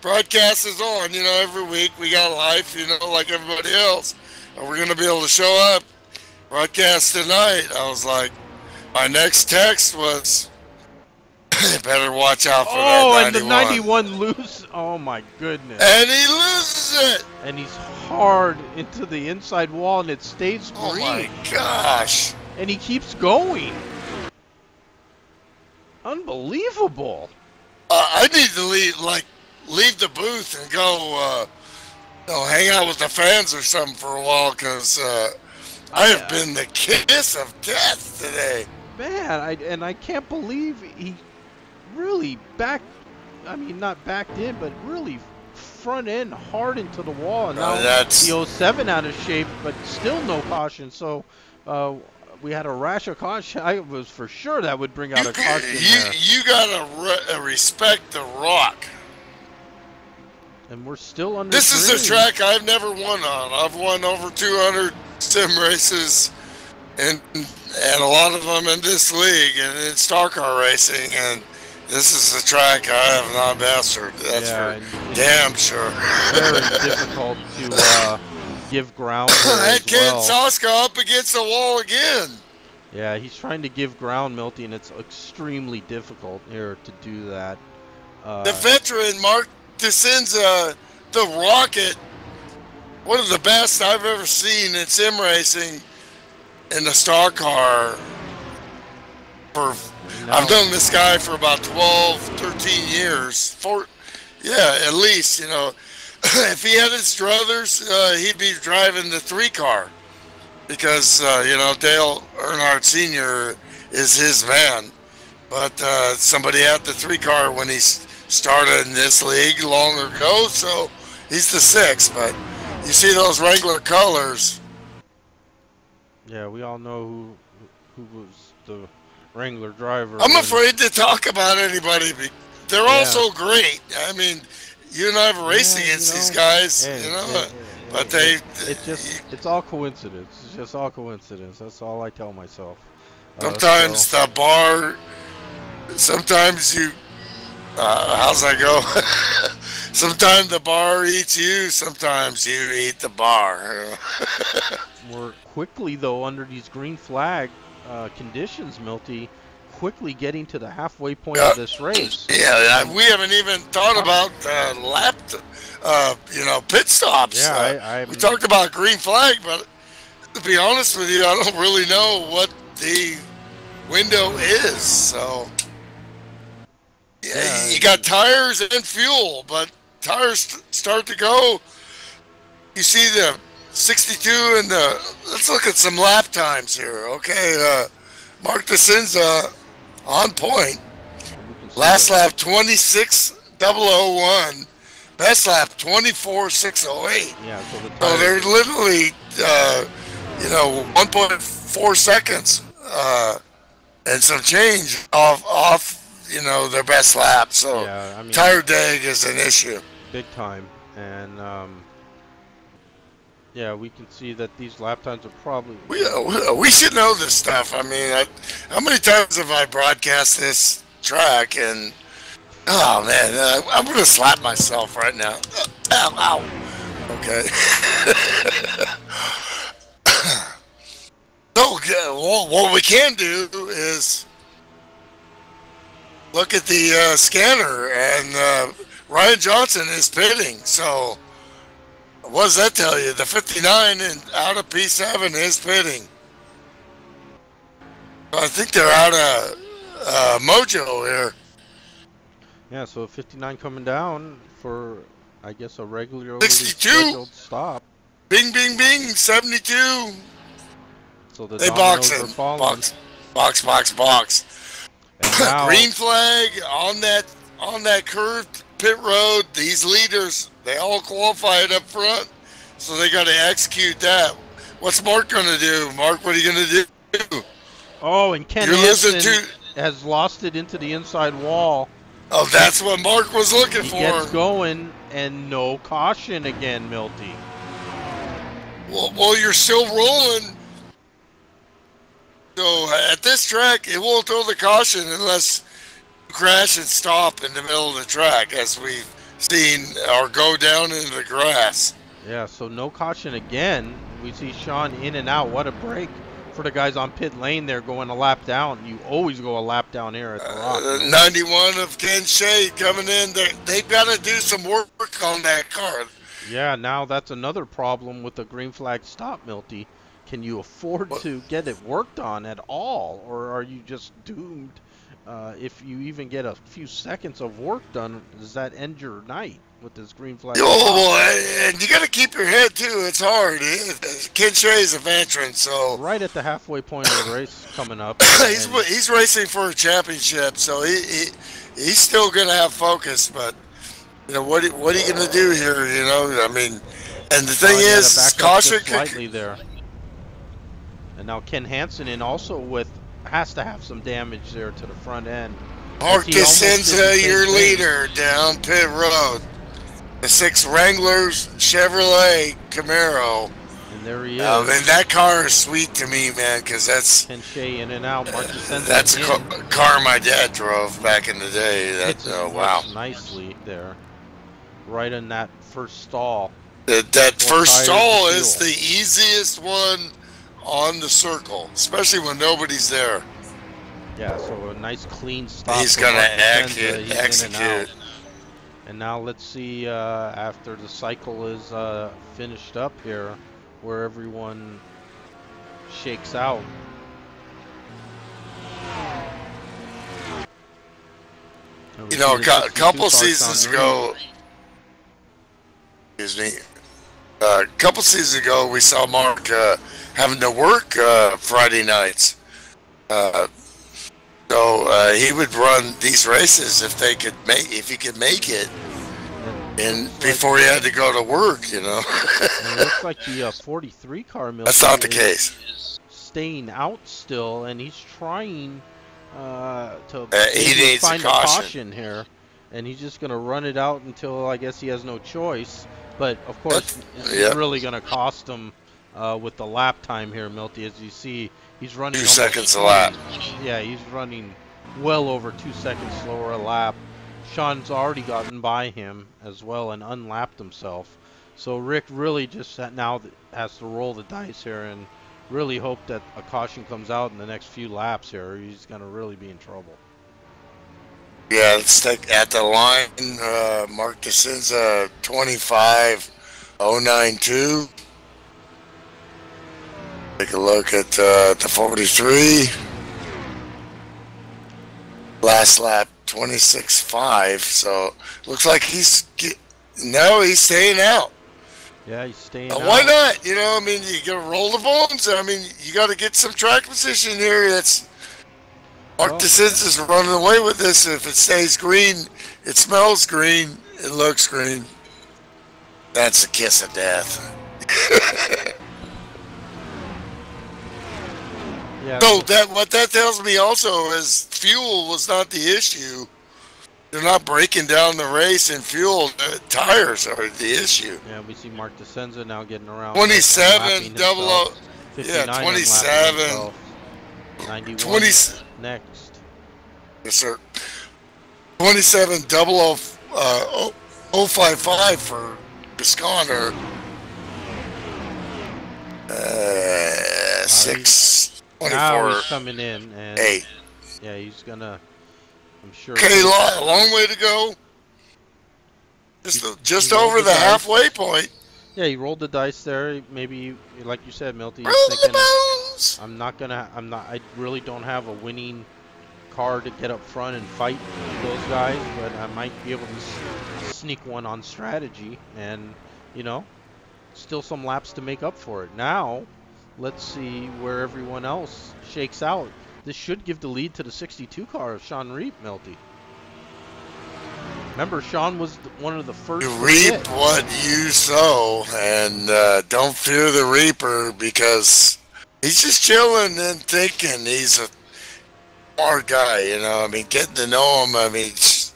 broadcast is on. You know, every week we got life, you know, like everybody else. And we're going to be able to show up, broadcast tonight. I was like, my next text was, better watch out for that 91. And the 91 lose. Oh, my goodness. And he loses it. And he's hard into the inside wall, and it stays green. Oh, my gosh. And he keeps going. Unbelievable. I need to leave the booth and go hang out with the fans or something for a while, because I have been the kiss of death today. Man, I can't believe he really not backed in, but really front end hard into the wall. And now that's the 07 out of shape, but still no caution. So we had a rash of caution. I was for sure that would bring out a caution there. You gotta respect the rock. And we're still under. This is a track I've never won on. I've won over 200 sim races, and a lot of them in this league and in Star Car racing. And this is a track I have not mastered. That's for damn sure. Very difficult to give ground. And Ken Soska up against the wall again. Yeah, he's trying to give ground, Milty, and it's extremely difficult here to do that. The veteran Mark DeCenza, the Rocket, one of the best I've ever seen in sim racing in the Star Car. I've known this guy for about 12, 13 years. At least, you know. If he had his druthers, he'd be driving the 3-car, because you know, Dale Earnhardt Sr. is his man. But somebody had the 3-car when he started in this league long ago, so he's the 6. But you see those Wrangler colors. Yeah, we all know who was the Wrangler driver. I'm afraid to talk about anybody. They're all so great. I mean, you and I have raced against these guys, but it's all coincidence. It's just all coincidence. That's all I tell myself. Sometimes the bar, sometimes you, how's that go? Sometimes the bar eats you, sometimes you eat the bar. We're quickly, though, under these green flag conditions, Milty, quickly getting to the halfway point of this race. Yeah, we haven't even thought about pit stops. Yeah, we talked about green flag, but to be honest with you, I don't really know what the window is. So yeah, you got tires and fuel, but tires start to go. You see the 62 and let's look at some lap times here. Okay, Mark DeCinza on point. Last lap 26.001. Best lap 24.608. Yeah, so they're literally, 1.4 seconds and some change off, their best lap. So yeah, I mean, tire drag is an issue. Big time, and yeah, we can see that these lap times are probably. We should know this stuff. I mean, how many times have I broadcast this track and? Oh man, I'm gonna slap myself right now. Ow, ow. Okay. So, what we can do is look at the scanner, and Ryan Johnson is pitting. So, what does that tell you? The 59 and out of P7 is pitting. I think they're out of mojo here. Yeah, so 59 coming down for, I guess, a regular 62 scheduled stop. Bing, bing, bing, 72. So the they box him. Box. Now, green flag on that curved pit road. These leaders, they all qualified up front, so they got to execute that. What's Mark going to do? Mark, what are you going to do? Oh, and Ken Hansen has lost it into the inside wall. Oh, that's what Mark was looking for. He gets going, and no caution again, Milty. Well, you're still rolling. So at this track, it won't throw the caution unless you crash and stop in the middle of the track, as we've seen, or go down into the grass. Yeah, so no caution again. We see Sean in and out. What a break for the guys on pit lane there going a lap down. You always go a lap down here at the Rock. 91 of Ken Shea coming in. They've got to do some work on that car. Yeah, now that's another problem with the green flag stop, Milty. Can you afford to get it worked on at all, or are you just doomed? If you even get a few seconds of work done, does that end your night with this green flag? Oh, and you got to keep your head too. It's hard. Ken Shea is a veteran, so right at the halfway point of the race coming up. he's racing for a championship, so he's still gonna have focus. But what are you gonna do here? I mean, and the thing is, caution slightly there. And now Ken Hansen in also has to have some damage there to the front end. Mark DeCinza, your leader down pit road. The 6 Wranglers Chevrolet Camaro. And there he is. And that car is sweet to me, man, because that's Ken Shea in and out. Mark DeCinza that's a car my dad drove back in the day. Wow. Nicely there. Right in that first stall. That first stall is the easiest one on the circle, especially when nobody's there. Yeah, so a nice clean stop. He's gonna execute. And now let's see after the cycle is finished up here, where everyone shakes out. A couple seasons ago. Excuse me. A couple seasons ago, we saw Mark having to work Friday nights. So he would run these races if he could make it, and before he had to go to work, And it looks like the 43 car Milty. That's not the case. Staying out still, and he's trying to he needs find a caution here, and he's just gonna run it out until I guess he has no choice. But of course, it's really gonna cost him with the lap time here, Milty. As you see, he's running 2 seconds a lap. Yeah, he's running well over 2 seconds slower a lap. Sean's already gotten by him as well and unlapped himself. So Rick really just now has to roll the dice here and really hope that a caution comes out in the next few laps here, or he's going to really be in trouble. Yeah, let's take at the line. Mark DeCinza 25.092. Take a look at the 43. Last lap 26.5. So looks like he's staying out. Yeah, he's staying out. Why not? You know, I mean, you got to roll the bones. I mean, you got to get some track position here. That's Mark DeCenza is running away with this. If it stays green, it smells green, it looks green. That's a kiss of death. Yeah. So what that tells me also is fuel was not the issue. They're not breaking down the race in fuel. The tires are the issue. Yeah, we see Mark DeCenza now getting around. 27 double. Yeah, 27. 91 20 next. Yes, sir. 27 055 for Bisconder. 624. Now he's coming in and 8. Yeah, he's gonna. I'm sure. Okay, a long way to go. Just over the halfway point. Yeah, he rolled the dice there. Maybe, like you said, Milty. Roll the bones. I really don't have a winning car to get up front and fight those guys, but I might be able to sneak one on strategy, and still some laps to make up for it. Now, let's see where everyone else shakes out. This should give the lead to the 62 car of Sean Reap, Milty. Remember, Sean was one of the first. You reap what you sow, and don't fear the reaper, because he's just chilling and thinking. He's a smart guy, I mean, getting to know him. I mean, just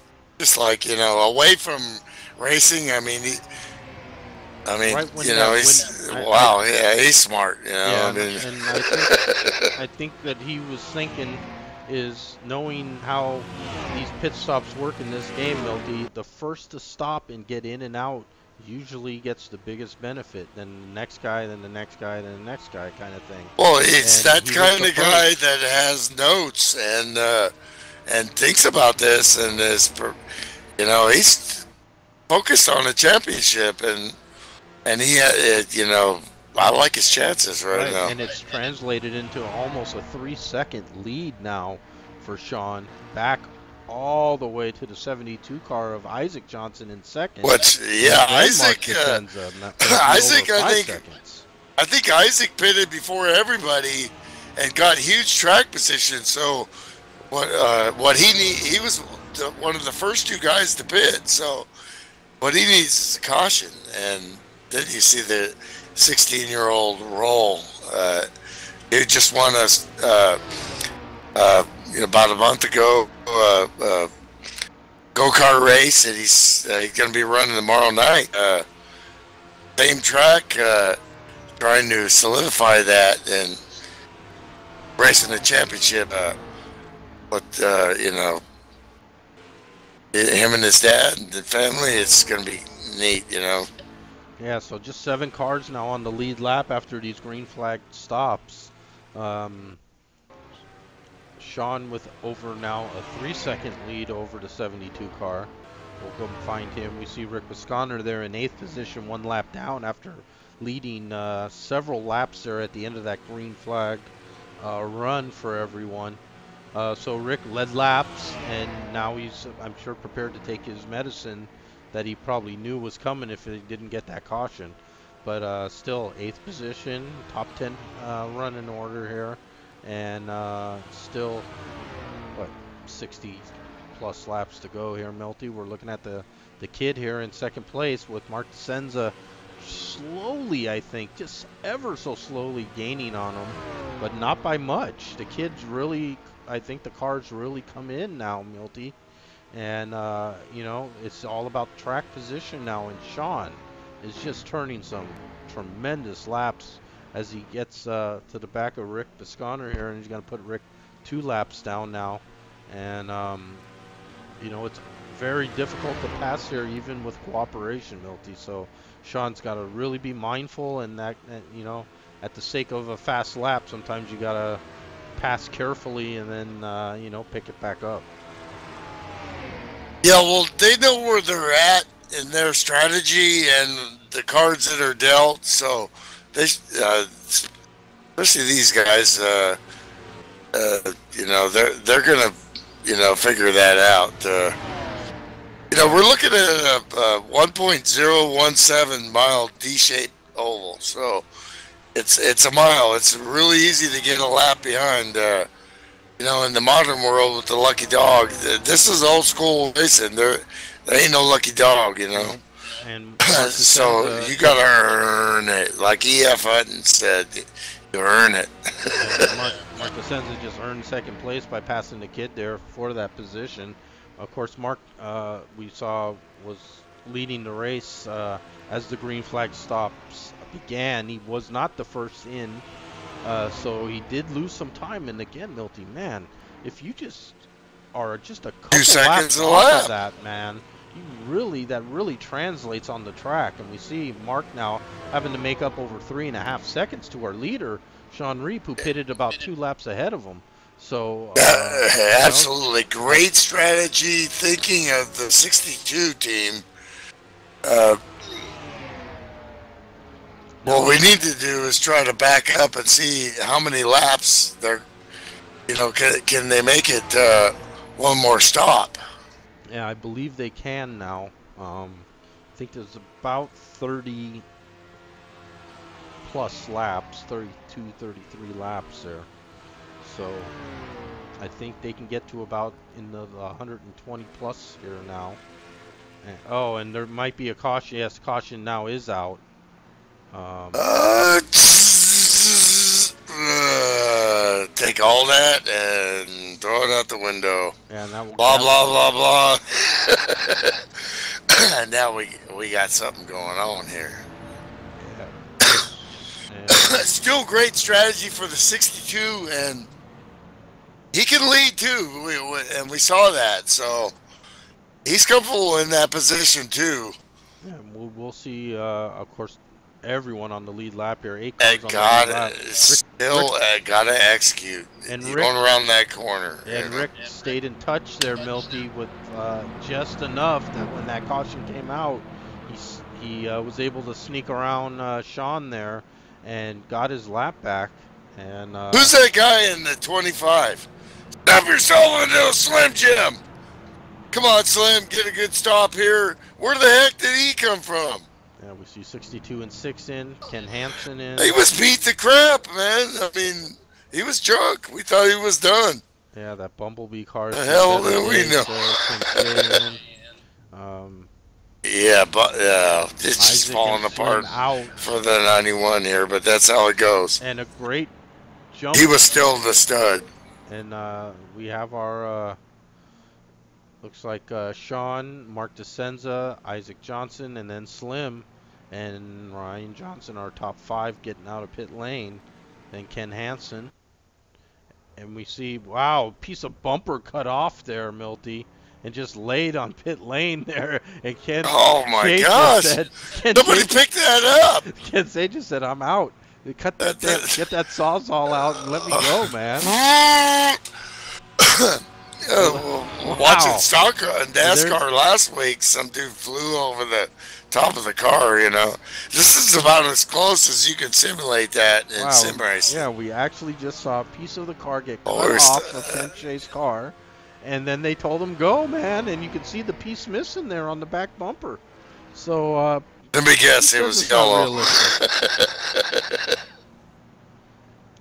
like away from racing. I mean, he's wow, he's smart. Yeah, I mean, and I think that he was thinking is knowing how these pit stops work in this game, Milty. The first to stop and get in and out usually gets the biggest benefit. Then the next guy, then the next guy, then the next guy, kind of thing. Well, it's that kind of guy that has notes and thinks about this, and is, he's focused on a championship, and he, I like his chances right now. And it's translated into almost a 3-second lead now for Sean, back all the way to the 72 car of Isaac Johnson in second. Isaac, I think Isaac pitted before everybody and got huge track position. So what he was one of the first 2 guys to pit. So what he needs is caution, and then you see the 16-year-old roll. He just won us about a month ago go-kart race, and he's going to be running tomorrow night. Same track, trying to solidify that and racing the championship. Him and his dad and the family, it's going to be neat, Yeah, so just 7 cars now on the lead lap after these green flag stops. Sean with over now a 3-second lead over the 72 car. We'll go find him. We see Rick Bisconder there in 8th position, 1 lap down after leading several laps there at the end of that green flag run for everyone. So Rick led laps, and now he's, I'm sure, prepared to take his medicine that he probably knew was coming if he didn't get that caution. But still 8th position, top 10 run in order here, and still, 60 plus laps to go here, Milty. We're looking at the kid here in second place with Mark DeCenza slowly, I think, just ever so slowly gaining on him, but not by much. The kid's really, I think the car's really come in now, Milty. And, it's all about track position now, and Sean is just turning some tremendous laps as he gets to the back of Rick Bisconder here, and he's going to put Rick 2 laps down now. And, it's very difficult to pass here, even with cooperation, Milty. So Sean's got to really be mindful, and that, at the sake of a fast lap, sometimes you got to pass carefully and then, pick it back up. Yeah, well, they know where they're at in their strategy and the cards that are dealt. So they, especially these guys, they're gonna, figure that out. We're looking at a 1.017 mile D-shaped oval, so it's a mile. It's really easy to get a lap behind. In the modern world with the lucky dog, this is old school racing. There ain't no lucky dog, And so you gotta earn it, like E.F. Hutton said. You earn it. Mark Cosenza just earned second place by passing the kid there for that position. Of course, Mark, we saw, was leading the race as the green flag stops began. He was not the first in, so he did lose some time. And again, Milty, man, if you just are just a couple 2 seconds laps off of that, man, that really translates on the track. And we see Mark now having to make up over 3.5 seconds to our leader, Sean Reap, who pitted about 2 laps ahead of him. So absolutely great strategy thinking of the 62 team. What we need to do is try to back up and see how many laps they're, can they make it one more stop? Yeah, I believe they can now. I think there's about 30 plus laps, 32, 33 laps there. So I think they can get to about in the 120 plus here now. And there might be a caution. Yes, caution now is out. Take all that and throw it out the window. Yeah, blah blah blah blah. And now we got something going on here. Yeah. Still great strategy for the 62, and he can lead too. And we saw that, so he's comfortable in that position too. Yeah, we'll see. Of course, everyone on the lead lap here. 8 cars on the lead lap. Still gotta execute. And Rick, going around that corner. And Rick stayed in touch there, Milty, with just enough that when that caution came out, he was able to sneak around Sean there and got his lap back. And who's that guy in the 25? Stop yourself into a Slim Jim. Come on, Slim, get a good stop here. Where the heck did he come from? Yeah, we see 62 and 6 in, Ken Hansen in. He was beat to crap, man. I mean, he was drunk. We thought he was done. Yeah, that Bumblebee car. The hell do we know? Yeah, but it's just falling apart for the 91 here, but that's how it goes. And a great jump. He was still the stud. And we have our, looks like Sean, Mark DeCenza, Isaac Johnson, and then Slim and Ryan Johnson, our top 5 getting out of pit lane. Then Ken Hansen. And we see, wow, piece of bumper cut off there, Milty, and just laid on pit lane there. And Ken, oh my gosh, somebody picked that up. Ken Say just said, I'm out. Cut that, get that Sawzall out and let me go, man. Watching soccer and NASCAR last week, some dude flew over the top of the car, This is about as close as you can simulate that in sim racing. Yeah, we actually just saw a piece of the car get cut off of Ken Shay's car, and then they told him, go, man, and you can see the piece missing there on the back bumper. So, let me guess, it was yellow.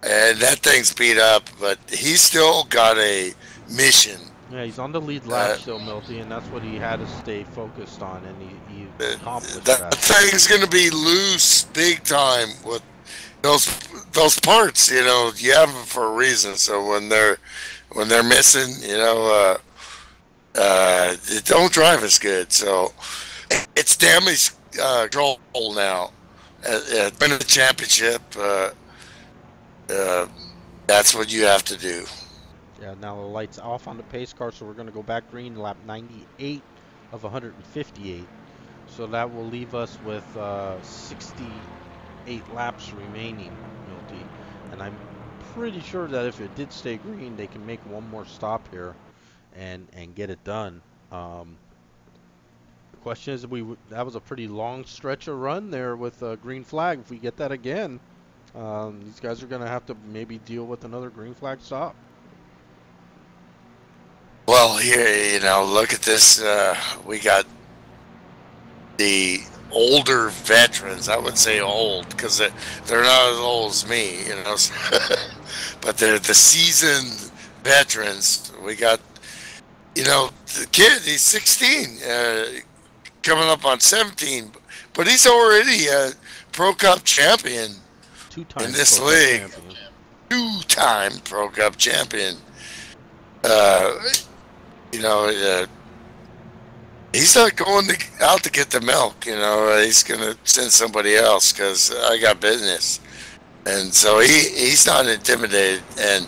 And that thing's beat up, but he's still got a mission. Yeah, he's on the lead lap still, Milty, and that's what he had to stay focused on, and he accomplished that. That thing's going to be loose big time with those parts. You have them for a reason. So when they're missing, it don't drive as good. So it's damage control now. Been in the championship. That's what you have to do. Yeah, now the light's off on the pace car, so we're going to go back green, lap 98 of 158. So that will leave us with 68 laps remaining, Milty. And I'm pretty sure that if it did stay green, they can make one more stop here and get it done. The question is, that was a pretty long stretch of run there with a green flag. If we get that again, these guys are going to have to maybe deal with another green flag stop. Well, here, you know, look at this. We got the older veterans. I would say old because they're not as old as me, you know. But they're the seasoned veterans. We got, you know, the kid. He's 16, coming up on 17, but he's already a Pro Cup champion in this league. Two-time Pro Cup champion. You know, he's not going out to get the milk. You know, he's gonna send somebody else because I got business, and so he's not intimidated, and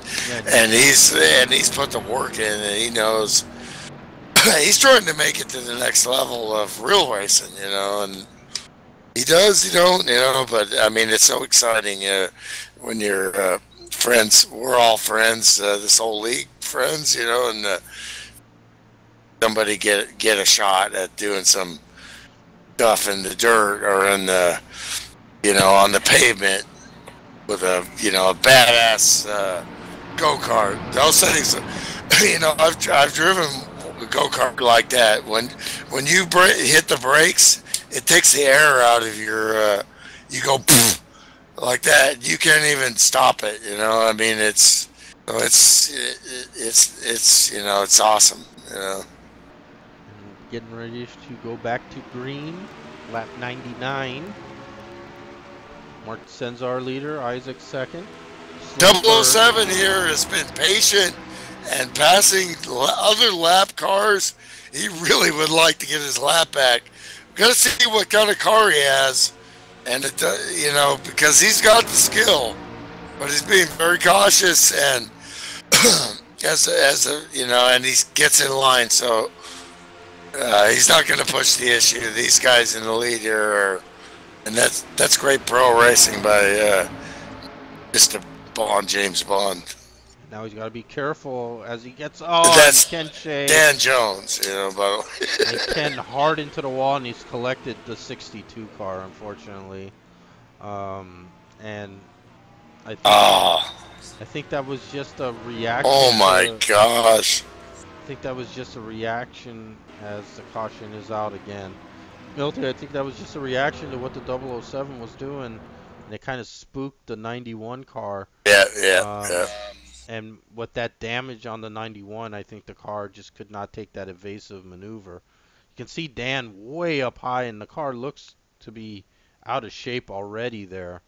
he's put the work in, and he knows he's trying to make it to the next level of real racing. You know, and he does. You know, but I mean, it's so exciting when you're friends. We're all friends. This whole league friends. You know, and somebody get a shot at doing some stuff in the dirt or in the, you know, on the pavement with a, you know, a badass go-kart. Those things, you know, I've driven a go-kart like that. When you hit the brakes, it takes the air out of your, you go poof, like that. You can't even stop it. You know, I mean, it's you know, it's awesome. You know. Getting ready to go back to green, lap 99. Mark sends our leader, Isaac second. 007 here has been patient and passing other lap cars. He really would like to get his lap back. We've got to see what kind of car he has, and it, you know, because he's got the skill, but he's being very cautious and as a you know, and he gets in line, so. He's not going to push the issue. These guys in the lead here and that's great pro racing by Mr. Bond, James Bond. Now he's got to be careful as he gets. Oh, that's Ken Shea. Dan Jones, you know. But Ken hard into the wall, and he's collected the 62 car, unfortunately. And I think that was just a reaction. Oh my gosh. I think that was just a reaction as the caution is out again. Milty, I think that was just a reaction to what the 007 was doing, and it kind of spooked the 91 car. Yeah. And with that damage on the 91, I think the car just could not take that evasive maneuver. You can see Dan way up high, and the car looks to be out of shape already there.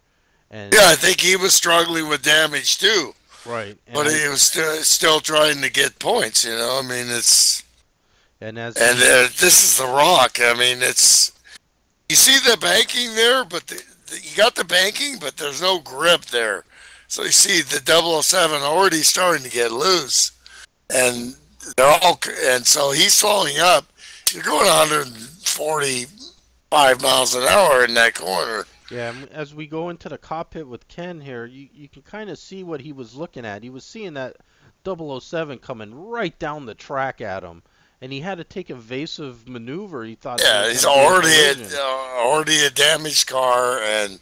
And yeah, I think he was struggling with damage too. Right. But he was still trying to get points, you know. I mean, it's... And this is the Rock. I mean, it's... You see the banking there, but you got the banking, but there's no grip there. So you see the 007 already starting to get loose. And they're all... And so he's slowing up. You're going 145 miles an hour in that corner. Yeah, as we go into the cockpit with Ken here, you can kind of see what he was looking at. He was seeing that 007 coming right down the track at him, and he had to take evasive maneuver. He thought, yeah, he's already a damaged car, and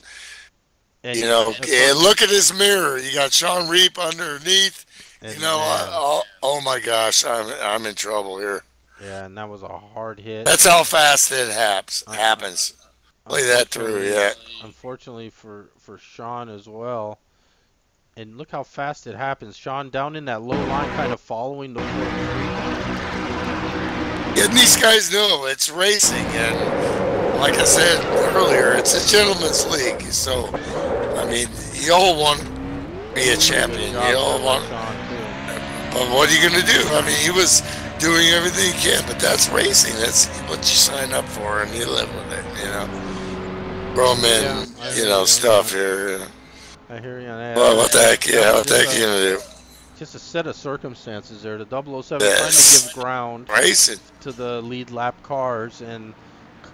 you know, and look at his mirror. You got Sean Reap underneath. You know, oh my gosh, I'm in trouble here. Yeah, and that was a hard hit. That's how fast it happens. Play that through, yeah. Unfortunately for Sean as well. And look how fast it happens. Sean down in that low line, kind of following the floor. And these guys know it's racing, and like I said earlier, it's a gentleman's league. So, I mean, you all want to be a champion. You all want. But what are you going to do? I mean, he was doing everything he can, but that's racing. That's what you sign up for, and you live with it, you know. Roman, you know, stuff here. I hear you on that. Well, what the heck, yeah, what the heck you gonna do? Just a set of circumstances there. The 007 trying to give ground to the lead lap cars and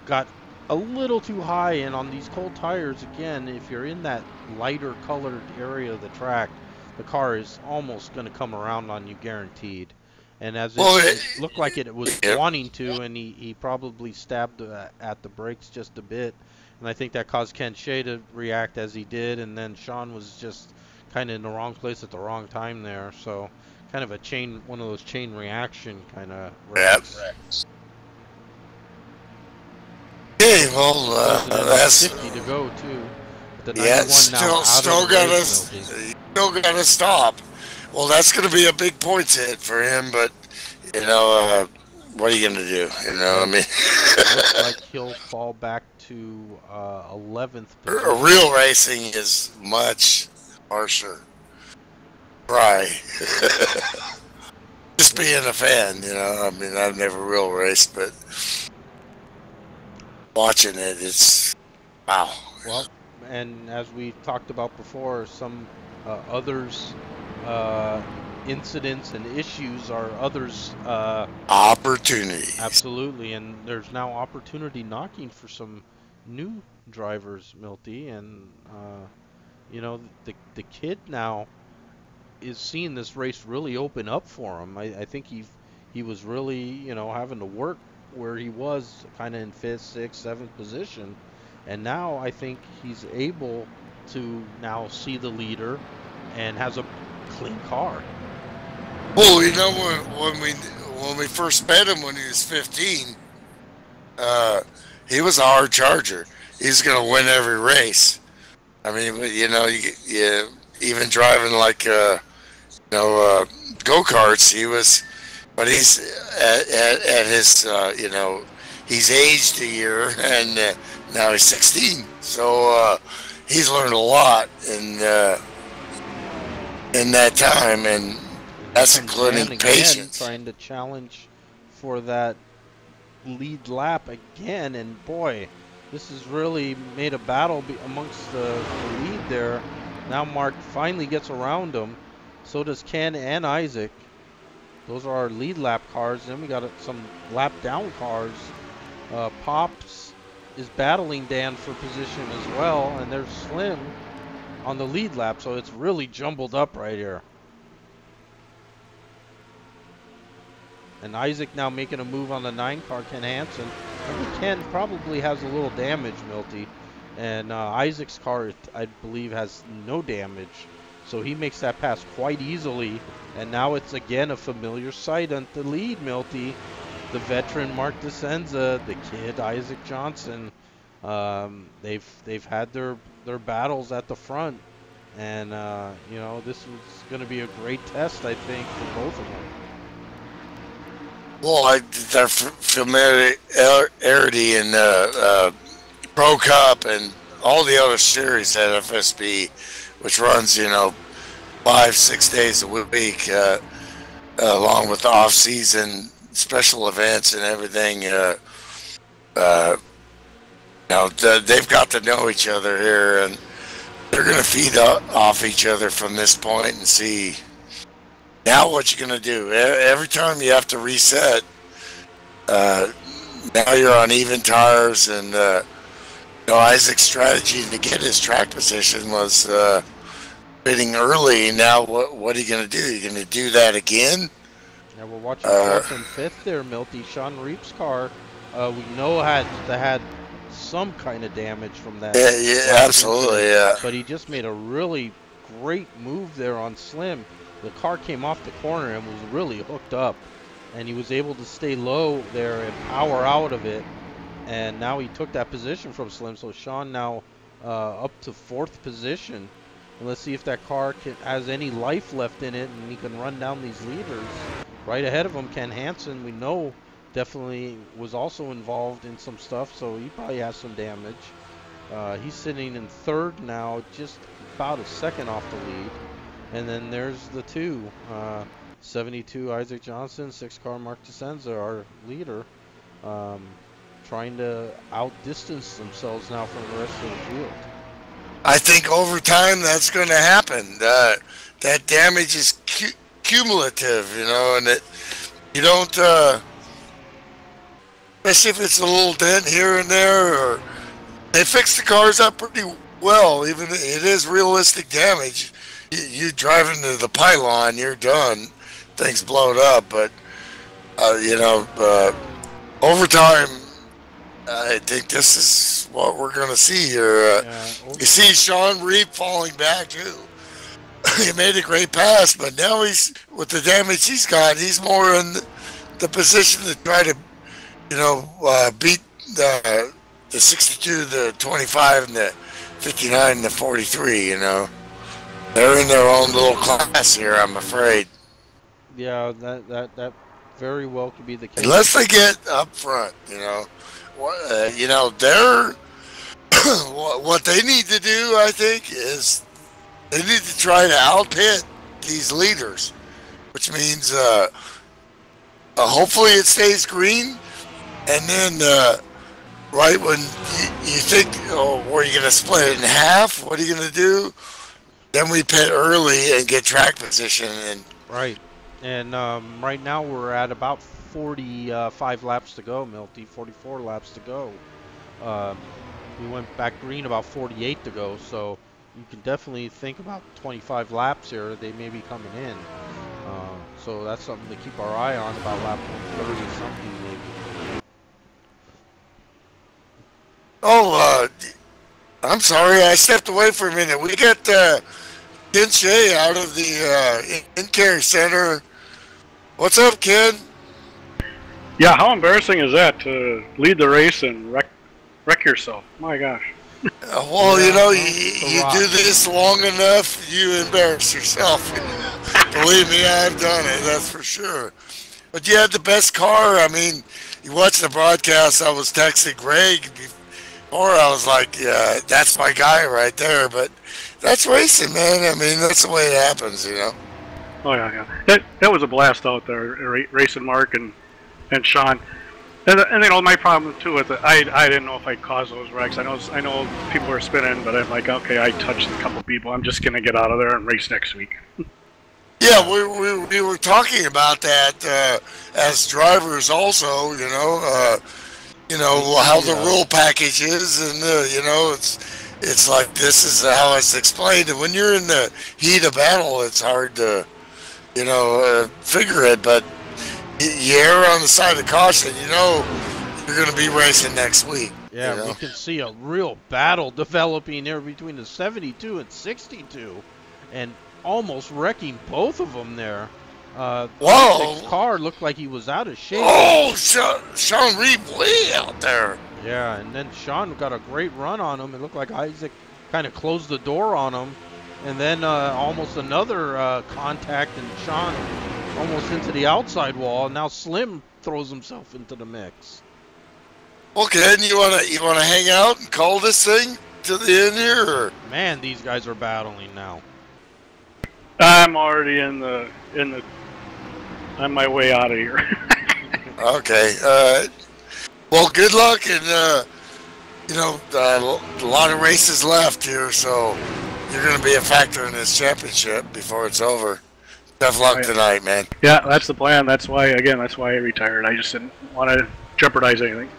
got a little too high, and on these cold tires, again, if you're in that lighter colored area of the track, the car is almost going to come around on you, guaranteed. And as it looked like it was wanting to, and he probably stabbed at the brakes just a bit. And I think that caused Ken Shea to react as he did, and then Sean was just kind of in the wrong place at the wrong time there. So kind of a chain, one of those chain reaction kind of wrecks. Okay, well, that's 50 to go too. The still gotta stop. Well, that's gonna be a big points hit for him, but you know, what are you gonna do? You know, I mean, looks like he'll fall back to 11th position. Real racing is much harsher. Right. Just being a fan, you know. I mean, I've never real raced, but watching it, it's wow. Well, and as we talked about before, some others incidents and issues are others opportunities. Absolutely, and there's now opportunity knocking for some new drivers, Milty, and you know, the kid now is seeing this race really open up for him. I think he was really, you know, having to work where he was kind of in 5th, 6th, 7th position, and now I think he's able to now see the leader and has a clean car. Well, you know, when we first met him when he was 15, he was a hard charger. He's going to win every race. I mean, you know, you even driving like go-karts, he was, but he's at his you know, he's aged a year, and now he's 16, so he's learned a lot in that time, and that's including patience. Trying to challenge for that lead lap again, and boy, this has really made a battle amongst the lead there. Now Mark finally gets around him. So does Ken and Isaac. Those are our lead lap cars. Then we got some lap down cars. Pops is battling Dan for position as well, and there's Slim on the lead lap. So it's really jumbled up right here. And Isaac now making a move on the 9 car, Ken Hansen. I think Ken probably has a little damage, Milty. And Isaac's car, I believe, has no damage. So he makes that pass quite easily. And now it's again a familiar sight at the lead, Milty. The veteran Mark DeSenza, the kid Isaac Johnson. They've had their battles at the front. And, you know, this was going to be a great test, I think, for both of them. Well, their familiarity in Pro Cup and all the other series at FSB, which runs, you know, 5-6 days a week, along with the off-season special events and everything. You know, they've got to know each other here, and they're going to feed off each other from this point and see. Now what you going to do? Every time you have to reset, now you're on even tires, and you know, Isaac's strategy to get his track position was bidding early. Now what are you going to do? You're going to do that again? Yeah, we're watching 4th and 5th there, Milty. Sean Reep's car, we know had some kind of damage from that. Yeah, absolutely, yeah. But he just made a really great move there on Slim. The car came off the corner and was really hooked up, and he was able to stay low there and power out of it, and now he took that position from Slim. So Sean now up to 4th position, and let's see if that car has any life left in it and he can run down these leaders. Right ahead of him, Ken Hansen, we know definitely was also involved in some stuff, so he probably has some damage. He's sitting in 3rd now, just about a second off the lead. And then there's the 2, 72 Isaac Johnson, 6 car Mark DeSenza, our leader, trying to outdistance themselves now from the rest of the field. I think over time that's going to happen. That damage is cumulative, you know, and you don't, especially if it's a little dent here and there, or they fix the cars up pretty well. Even it is realistic damage. You drive into the pylon, you're done. Things blowed up, but you know, over time, I think this is what we're going to see here. You see Sean Reep falling back too. he made a great pass, but now he's, with the damage he's got, he's more in the position to try to, beat the 62, the 25, and the 59, and the 43. They're in their own little class here, I'm afraid. Yeah, that very well could be the case. Unless they get up front, they're what they need to do, I think, is they need to try to out-hit these leaders, which means hopefully it stays green, and then right when you think, were you going to split it in half? What are you going to do? Then we pit early and get track position. Right. And right now we're at about 45 laps to go, Milty. 44 laps to go. We went back green about 48 to go, so you can definitely think about 25 laps here. They may be coming in. So that's something to keep our eye on, about lap 130 something maybe. Oh, I'm sorry, I stepped away for a minute. We got Ken Shea out of the in-carry center. What's up, Ken? Yeah, how embarrassing is that to lead the race and wreck yourself? My gosh. Well, you do this long enough, you embarrass yourself. Believe me, I've done it, that's for sure. But you had the best car. I mean, you watched the broadcast, I was texting Greg before, I was like, yeah, that's my guy right there. But that's racing, man. I mean, that's the way it happens, Oh, yeah. That was a blast out there, racing Mark and Sean. And my problem too with it, I didn't know if I'd cause those wrecks. I know people were spinning, but I'm like, okay, I touched a couple people. I'm just gonna get out of there and race next week. Yeah, we were talking about that as drivers also. How the rule package is, and it's like this is how it's explained. And when you're in the heat of battle, it's hard to figure it, but. You err on the side of caution, you're going to be racing next week. Yeah, we can see a real battle developing there between the 72 and 62, and almost wrecking both of them there. Whoa! Isaac's car looked like he was out of shape. Oh, Sean Reed way out there. Yeah, and then Sean got a great run on him. It looked like Isaac kind of closed the door on him, and then almost another contact, and Sean almost into the outside wall. Now Slim throws himself into the mix. Okay, you wanna hang out and call this thing to the end here? Or? Man, these guys are battling now. I'm already on my way out of here. Okay. Well, good luck, and a lot of races left here, so you're gonna be a factor in this championship before it's over. Tough luck tonight, man. Yeah, that's the plan. That's why I retired. I just didn't want to jeopardize anything.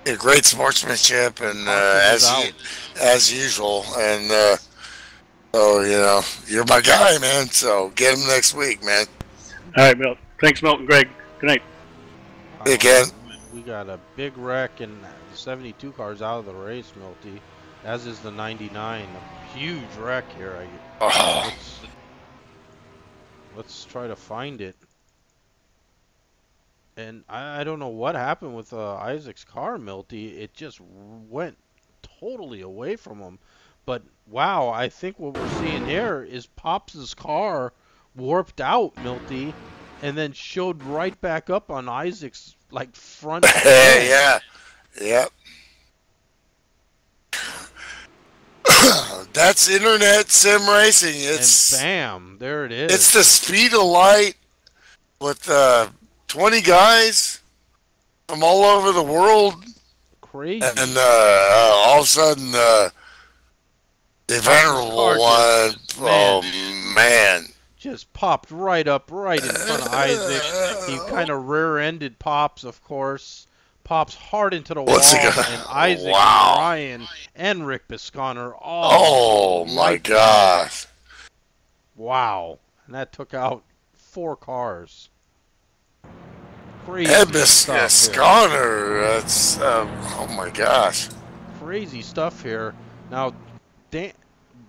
Yeah, great sportsmanship, and as usual. And so you're my guy, man. So get him next week, man. All right, Milt. Thanks, Milton. Greg. Good night. Hey, Ken. We got a big wreck, and the 72 car's out of the race, Milty. As is the 99. A huge wreck here. Let's try to find it. And I don't know what happened with Isaac's car, Milty. It just went totally away from him. But wow, I think what we're seeing here is Pops' car warped out, Milty, and then showed right back up on Isaac's front. Yeah. Yep. That's internet sim racing. It's and bam, there it is. It's the speed of light with 20 guys from all over the world. Crazy. And all of a sudden, the venerable one, man. Just popped right up right in front of Isaac. He kind of rear-ended Pops, of course. Pops hard into the wall, and Isaac and Ryan and Rick Bisconner all. Oh my gosh! Wow, and that took out 4 cars. Crazy Bisconner, that's oh my gosh! Crazy stuff here. Now,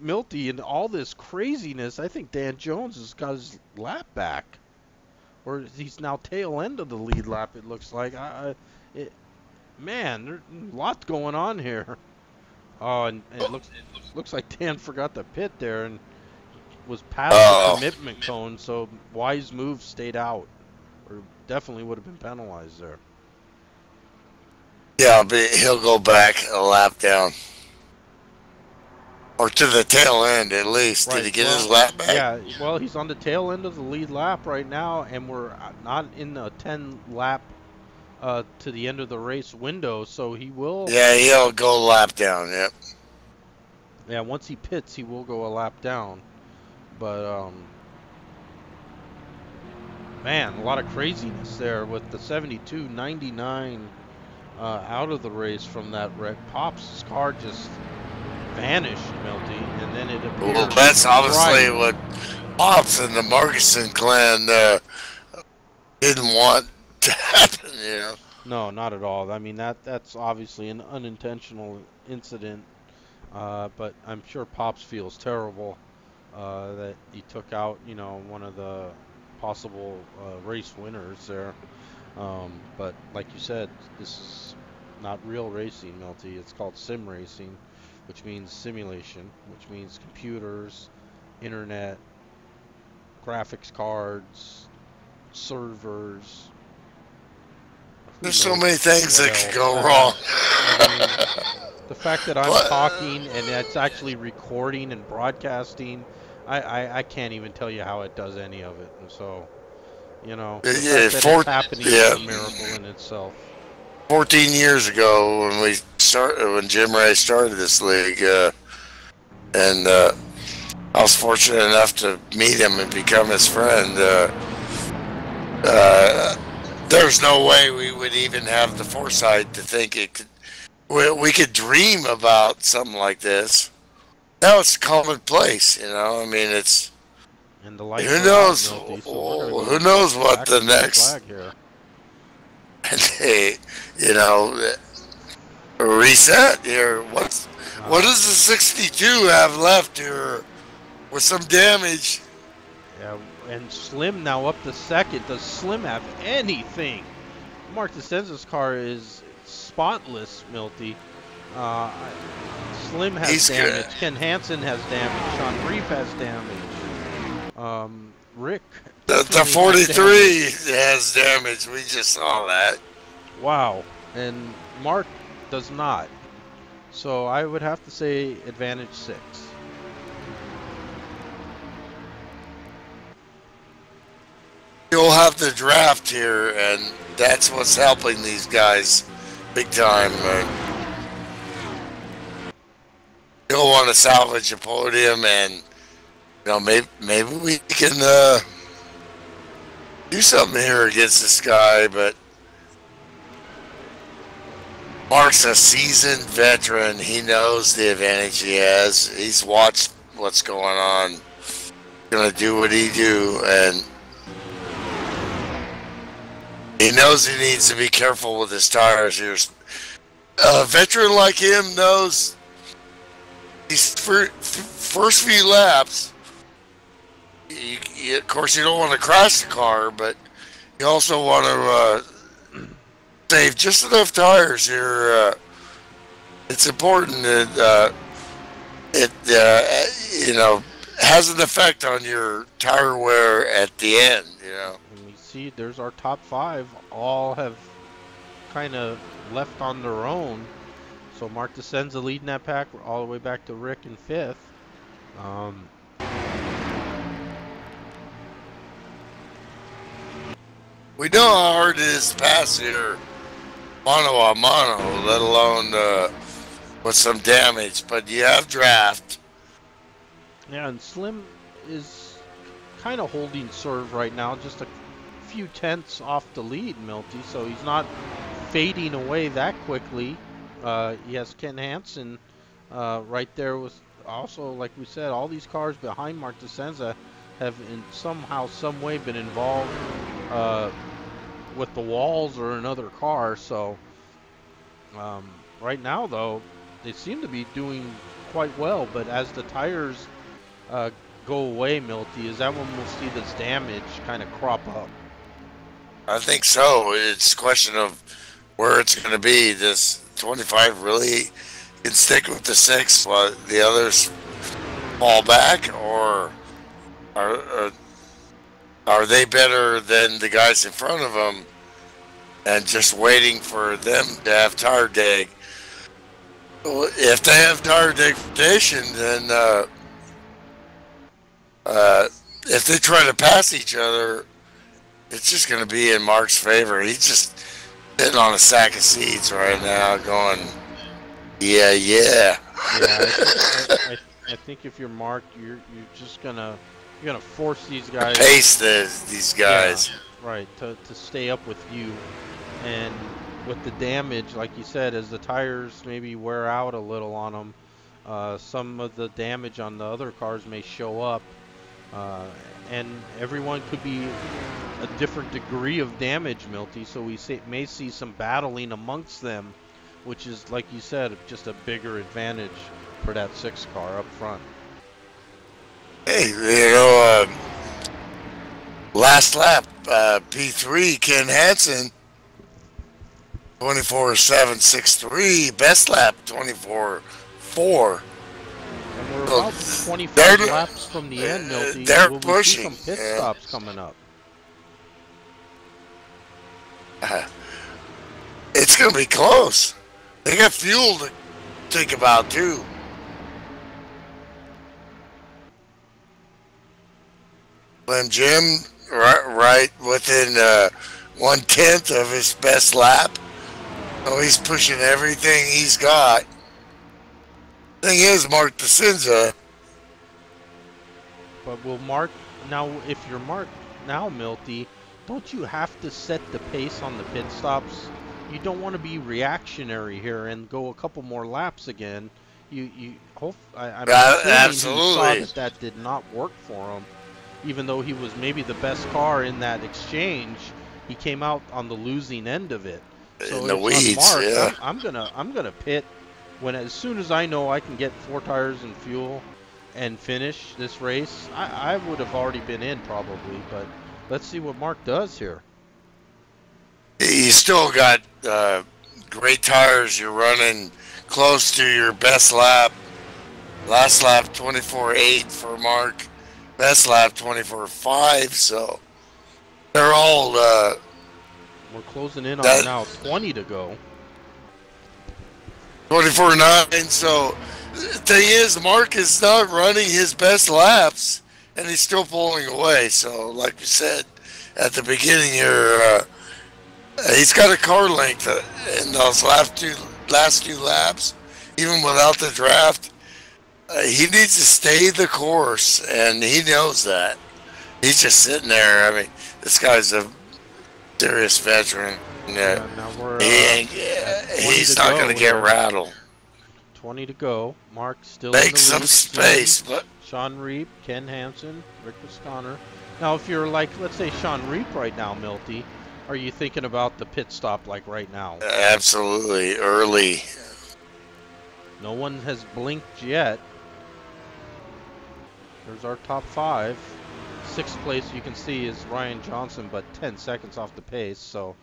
Milty, in all this craziness, I think Dan Jones has got his lap back. Or he's now tail end of the lead lap, it looks like. Man, there's a lot going on here. Oh, and it looks like Dan forgot the pit there and was past the commitment cone, so wise move stayed out. Or definitely would have been penalized there. Yeah, but he'll go back a lap down. Or to the tail end, at least. Right. Did he get his lap back? Yeah, well, he's on the tail end of the lead lap right now, and we're not in the 10-lap to the end of the race window, so he will... Yeah, he'll go a lap down, yep. Yeah, once he pits, he will go a lap down. But, man, a lot of craziness there with the 72.99 out of the race from that wreck. Pops' car just... vanished, Milty, and then it appeared. Well, that's obviously what Pops and the Markuson clan didn't want to happen, you know. No, not at all. I mean, that's obviously an unintentional incident, but I'm sure Pops feels terrible that he took out, you know, one of the possible race winners there. But like you said, this is not real racing, Milty. It's called sim racing, which means simulation, which means computers, internet, graphics cards, servers. There's so many things that could go wrong. I mean, the fact that I'm talking and it's actually recording and broadcasting, I can't even tell you how it does any of it. And so, you know, the fact that it's happening is a miracle in itself. 14 years ago when Jim Ray started this league, and I was fortunate enough to meet him and become his friend. There's no way we would even have the foresight to think we could dream about something like this. Now it's commonplace, you know. I mean, it's and the light who knows? Who knows what the next? And they, you know, reset here. What does the 62 have left here with some damage? Yeah, and Slim now up to second. Does Slim have anything? Mark DeSenza's car is spotless, Milty. Slim has damage. Good. Ken Hansen has damage. Sean Brief has damage. Rick. The 43 has damage. We just saw that. Wow. And Mark does not. So I would have to say advantage 6. You'll have the draft here, and that's what's helping these guys big time. You'll want to salvage a podium, and you know, maybe we can do something here against this guy. But Mark's a seasoned veteran. He knows the advantage he has. He's watched what's going on. Gonna do what he do, and he knows he needs to be careful with his tires here. A veteran like him knows these first few laps. Of course, you don't want to crash the car, but you also want to save just enough tires here. It's important that it you know, has an effect on your tire wear at the end. You know. And we see there's our top 5. All have kind of left on their own. So Mark DeSenza leading that pack all the way back to Rick in 5th. We know how hard it is to pass here, mano a mano, let alone with some damage. But you have draft. Yeah, and Slim is kind of holding serve right now, just a few tenths off the lead, Milty. So he's not fading away that quickly. He has Ken Hansen right there with also, like we said, all these cars behind Mark DeSenza have in somehow, some way been involved with the walls or another car. So right now, though, they seem to be doing quite well, but as the tires go away, Milty, is that when we'll see this damage kind of crop up? I think so. It's a question of where it's going to be. Does 25 really can stick with the 6 while the others fall back, or are they better than the guys in front of them and just waiting for them to have tire deg? If they have tire degradation, then if they try to pass each other, it's just going to be in Mark's favor. He's just sitting on a sack of seeds right now going, yeah. Yeah, I think if you're Mark, you're just gonna force these guys, pace these guys, yeah, right, to stay up with you. And with the damage, like you said, as the tires maybe wear out a little on them, some of the damage on the other cars may show up, and everyone could be a different degree of damage, Milty, so we may see some battling amongst them, which is, like you said, just a bigger advantage for that 6 car up front. Hey, last lap, P3, Ken Hansen, 24.763, best lap, 24.4. And we're about 25 laps from the end, Milty. They're Will pushing. We see some pit stops coming up? It's going to be close. They got fuel to think about, too. Slim Jim, right within 1/10 of his best lap. So he's pushing everything he's got. Thing is, Mark DeCenza. But will Mark, now if you're Mark now, Milty, don't you have to set the pace on the pit stops? You don't want to be reactionary here and go a couple more laps again. I'm absolutely. He saw that did not work for him. Even though he was maybe the best car in that exchange, he came out on the losing end of it. So in the weeds, Mark, yeah. I'm gonna pit as soon as I know I can get 4 tires and fuel and finish this race. I would have already been in probably, but let's see what Mark does here. You still got great tires. You're running close to your best lap. Last lap 24.8 for Mark. Best lap 24.5. So they're all. We're closing in on now 20 to go. 24.9. So the thing is, Mark is not running his best laps, and he's still pulling away. So, like you said at the beginning, he's got a car length in those last two laps, even without the draft. He needs to stay the course, and he knows that. He's just sitting there. I mean, this guy's a serious veteran. He's not going to get rattled. 20 to go. Mark still make in the some lead. space. But Sean Reap, Ken Hansen, Rick Visconner. Now, if you're like, let's say Sean Reap right now, Milty, are you thinking about the pit stop like right now? Absolutely, early. No one has blinked yet. There's our top 5. 6th place you can see is Ryan Johnson, but 10 seconds off the pace. So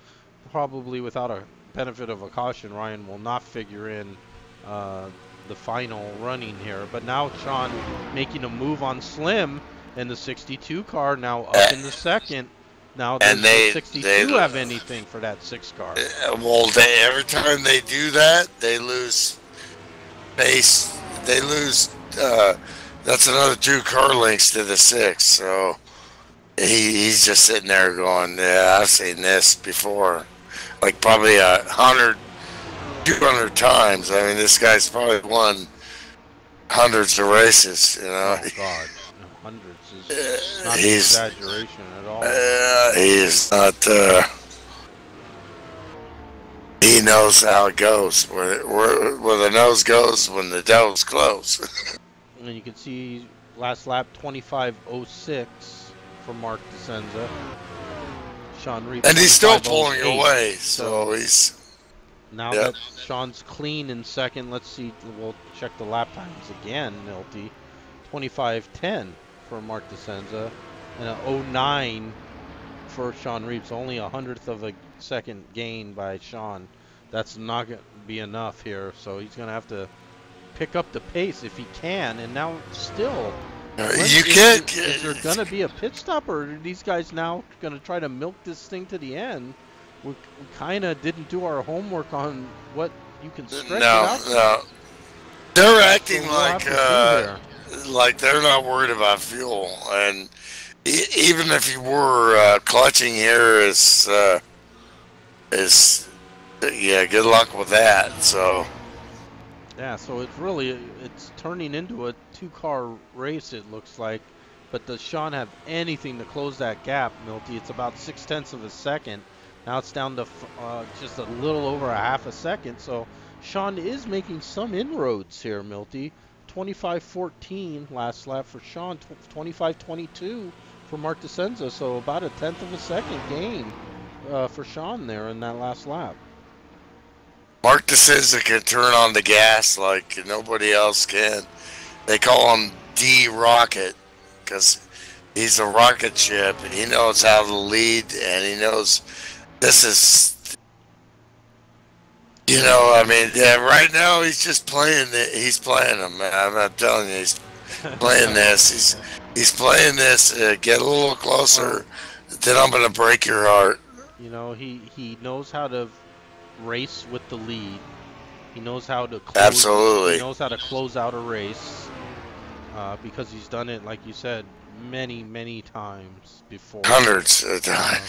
probably without a benefit of a caution, Ryan will not figure in the final running here. But now Sean making a move on Slim and the 62 car now up in the second. Now does the 62 have anything for that 6 car? Well, every time they do that, they lose pace. They lose. That's another 2 car lengths to the 6. So he's just sitting there going, "Yeah, I've seen this before." Like probably 100, 200 times. I mean, this guy's probably won hundreds of races. You know. Oh God, hundreds is not an exaggeration at all. He's not. He knows how it goes. Where the nose goes when the doug's close. And you can see last lap 25.06 for Mark DeCenza. Sean Reap. And he's still pulling away, so he's. now that Sean's clean in second, let's see. We'll check the lap times again, Milty. 25:10 for Mark DeCenza, and a 09 for Sean Reeves. Only 1/100th of a second gain by Sean. That's not going to be enough here, so he's going to have to pick up the pace if he can. And now still, you can't. Is there going to be a pit stop, or are these guys now going to try to milk this thing to the end? We kind of didn't do our homework on what you can stretch it out. No. They're acting like they're not worried about fuel, and even if you were clutching here, is good luck with that. So yeah, so it's turning into a 2-car race, it looks like. But does Sean have anything to close that gap, Milty? It's about 0.6 of a second. Now it's down to just a little over a half a second. So Sean is making some inroads here, Milty. 25:14 last lap for Sean. 25:22 for Mark DeCenza. So about a 1/10 of a second gain for Sean there in that last lap. Mark DeCenza can turn on the gas like nobody else can. They call him D-Rocket because he's a rocket ship, and he knows how to lead, and he knows this is, I mean, right now he's just playing it. He's playing them, man. I'm not telling you, he's playing this. He's playing this. Get a little closer, then I'm gonna break your heart. He knows how to race with the lead. He knows how to close, absolutely. He knows how to close out a race because he's done it, like you said, many times before. Hundreds of times.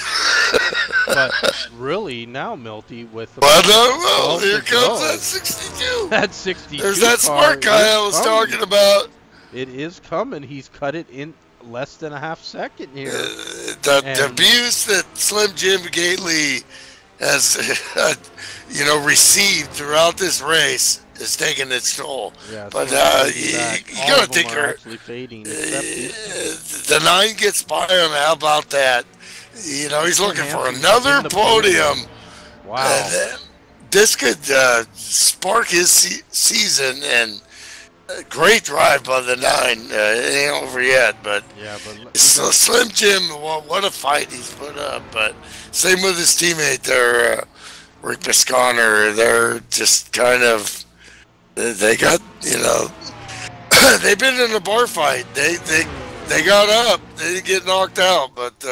But really now, Milty, with here comes that 62. That 62. There's that smart guy I was talking about. It is coming. He's cut it in less than a half second here. The abuse that Slim Jim Gately has, received throughout this race is taking its toll. Yeah, but you gotta take her. The 9 gets by him. How about that? He's looking for another podium. Wow. This could spark his season, and a great drive by the 9. It ain't over yet, but so Slim Jim, what a fight he's put up. But same with his teammate there, Rick Bisconner. They're just kind of, they got, they've been in a bar fight. They got up. They didn't get knocked out, but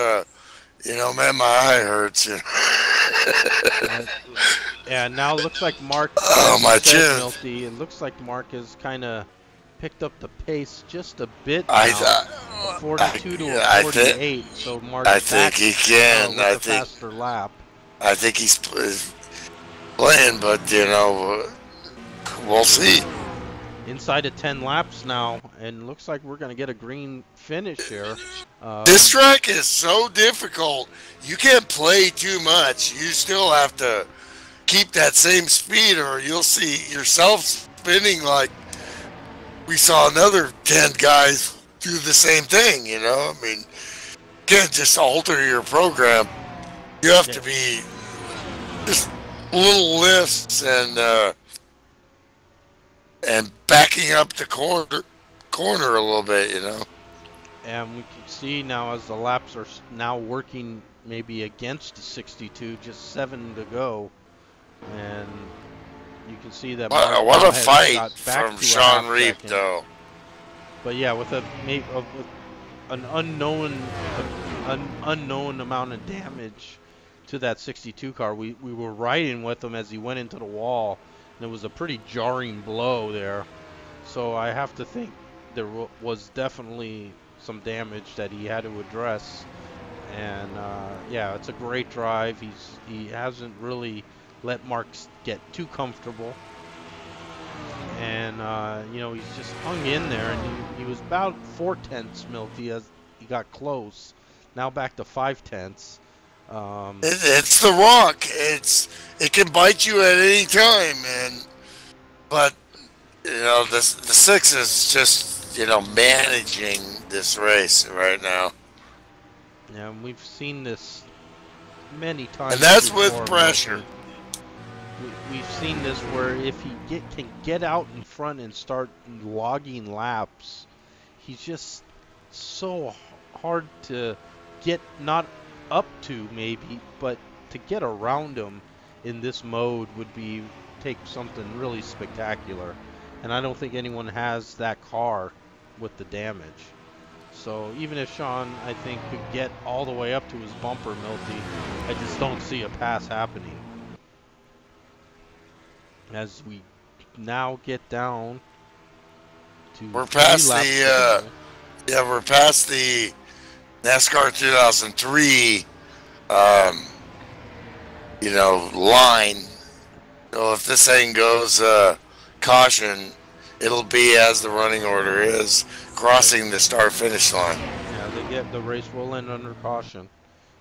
man, my eye hurts. Yeah, now it looks like Mark. Oh, my chin. It looks like Mark has kind of picked up the pace just a bit now. 42 to a 48. So Mark. I think he can. With a faster lap. I think he's playing, but we'll see. Inside of 10 laps now, and looks like we're going to get a green finish here. This track is so difficult. You can't play too much. You still have to keep that same speed, or you'll see yourself spinning like we saw another 10 guys do the same thing, I mean, you can't just alter your program. You have to be just little lifts and backing up the corner a little bit, And we can see now as the laps are now working maybe against the 62, just 7 to go, and you can see that. What a fight from Sean Reep, though. But yeah, with an unknown amount of damage to that 62 car, we were riding with him as he went into the wall. And it was a pretty jarring blow there. So I have to think there was definitely some damage that he had to address. And it's a great drive. He hasn't really let Mark get too comfortable. And he's just hung in there, and he was about 4/10, Milty, as he got close. Now back to 5/10. It's the rock. It can bite you at any time, but the 6 is just managing this race right now. Yeah, and we've seen this many times. And that's before, with pressure. we've seen this where if he can get out in front and start logging laps, he's just so hard to get, not up to maybe, but to get around him in this mode would take something really spectacular. And I don't think anyone has that car with the damage. So even if Sean, I think, could get all the way up to his bumper, Milty, I just don't see a pass happening. As we now get down to we're past the we're past the NASCAR 2003 line. So if this thing goes caution, it'll be as the running order is, crossing the start-finish line. Yeah, the race will end under caution.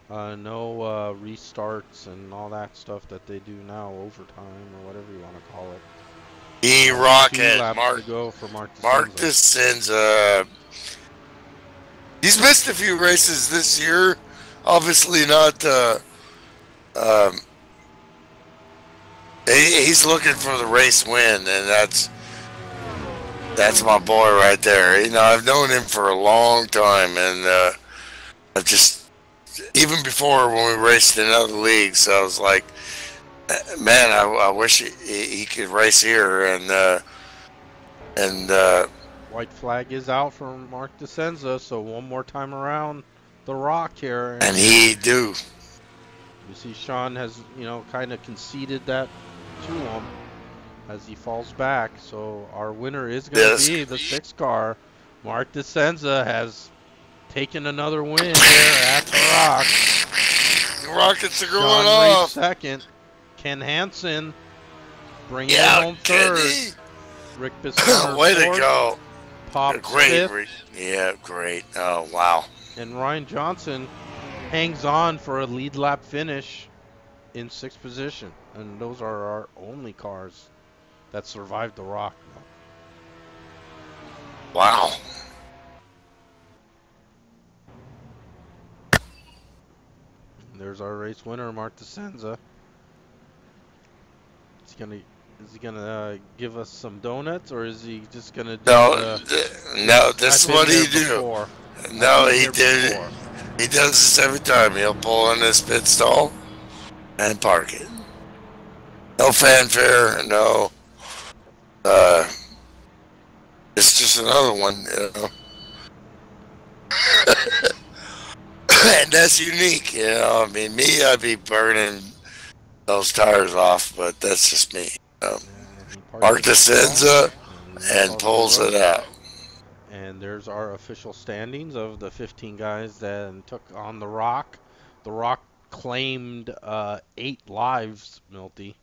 No restarts and all that stuff that they do now, overtime or whatever you want to call it. E-Rocket, Mark DeCenza. He's missed a few races this year. Obviously not. He's looking for the race win, and that's my boy right there. I've known him for a long time, and I've just, even before when we raced in other leagues, I was like, man, I wish he could race here. And white flag is out for Mark DeCenza, so one more time around the rock here. And he do. You see Sean has, kind of conceded that to him as he falls back. So our winner is going to be the 6 car. Mark DeCenza has taken another win here at the Rock. The Rockets are going Sean off. Raced second. Ken Hansen bringing it home third. Kenny. Rick Biscayne way to go. Popped great. fifth. Yeah, great. Oh, wow. And Ryan Johnson hangs on for a lead lap finish in 6th position. And those are our only cars that survived the Rock. Wow. And there's our race winner, Mark DeCenza. Is he gonna give us some donuts, or is he just gonna do no, this is what he do. No, he did it. He does this every time. He'll pull in this pit stall and park it. No fanfare, no. It's just another one, And that's unique, I mean, me, I'd be burning those tires off, but that's just me. Mark DeCenza and pulls it out. And there's our official standings of the 15 guys that took on the Rock. The Rock claimed 8 lives, Milty.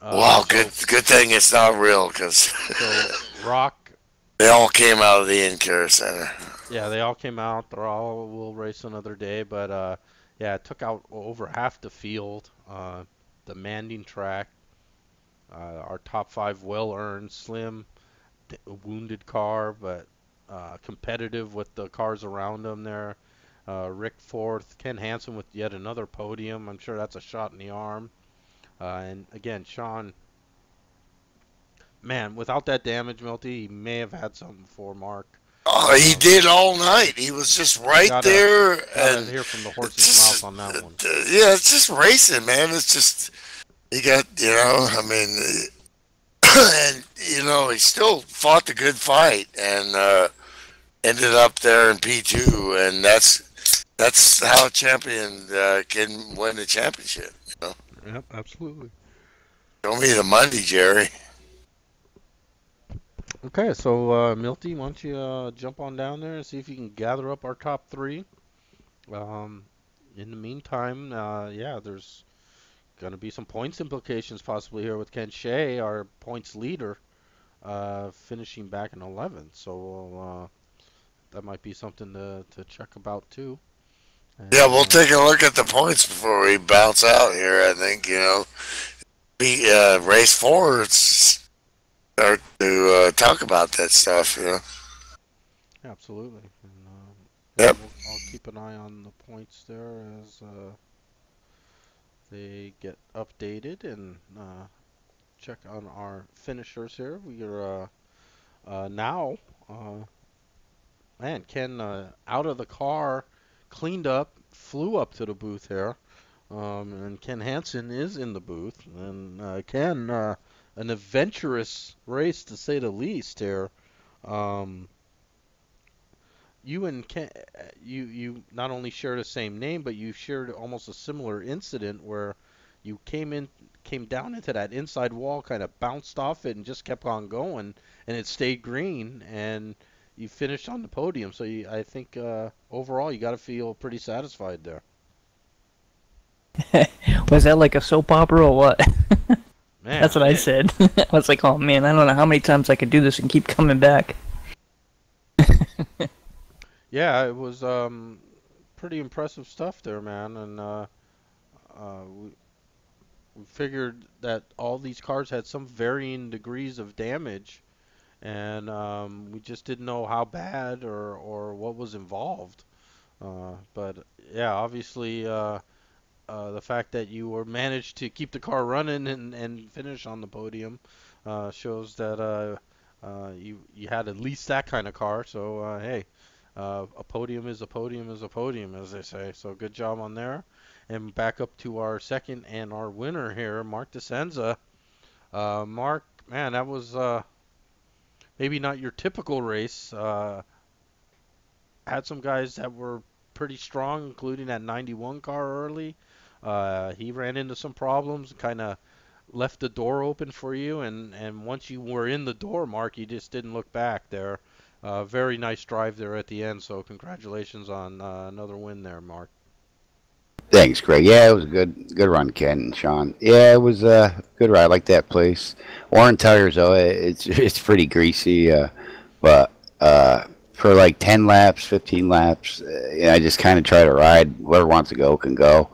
Wow, good thing it's not real, because so Rock, they all came out of the In-Care Center. Yeah, they all came out. They all will race another day, but yeah, it took out over half the field. The Manding track, our top 5 well-earned, slim, wounded car, but competitive with the cars around him there. Rick 4th, Ken Hansen with yet another podium. I'm sure that's a shot in the arm. And again, Sean, man, without that damage, Milty, he may have had something for Mark. Oh, he did all night. He was just right there. And hear from the horse's mouth on that one. Yeah, it's just racing, man. It's just, he got, I mean, and, he still fought the good fight and ended up there in P2. And that's how a champion can win the championship, Yep, absolutely. Show me the money, Jerry. Okay, so Milty, why don't you jump on down there and see if you can gather up our top 3. In the meantime, yeah, there's going to be some points implications possibly here with Ken Shea, our points leader, finishing back in 11th. So that might be something to check about too. And, yeah, we'll take a look at the points before we bounce out here. I think, race 4, it's start to talk about that stuff, Absolutely. And, yep. I'll keep an eye on the points there as they get updated and check on our finishers here. We are now, man, Ken out of the car, cleaned up, flew up to the booth here. And Ken Hansen is in the booth. And Ken, an adventurous race to say the least here. You and Ken, you not only share the same name, but you shared almost a similar incident where you came down into that inside wall, kind of bounced off it, and just kept on going, and it stayed green, and you finished on the podium. So I think overall you got to feel pretty satisfied there. Was that like a soap opera or what? Man, that's what I said. I was like, oh man, I don't know how many times I could do this and keep coming back. Yeah, it was pretty impressive stuff there, man. And we figured that all these cars had some varying degrees of damage, and we just didn't know how bad or what was involved. But yeah, obviously the fact that you were managed to keep the car running and finish on the podium shows that you had at least that kind of car. So hey, a podium is a podium is a podium, as they say. So good job on there. And back up to our second and our winner here, Mark DeSenza. Mark, man, that was maybe not your typical race. Had some guys that were pretty strong, including that 91 car early. He ran into some problems, kind of left the door open for you, and once you were in the door, Mark, you just didn't look back there. Very nice drive there at the end, so congratulations on another win there, Mark. Thanks, Greg. Yeah, it was a good run, Ken and Sean. Yeah, it was a good ride. I like that place. Warren tires, though, it's pretty greasy, but for like 10 laps, 15 laps, I just kind of try to ride. Whoever wants to go can go.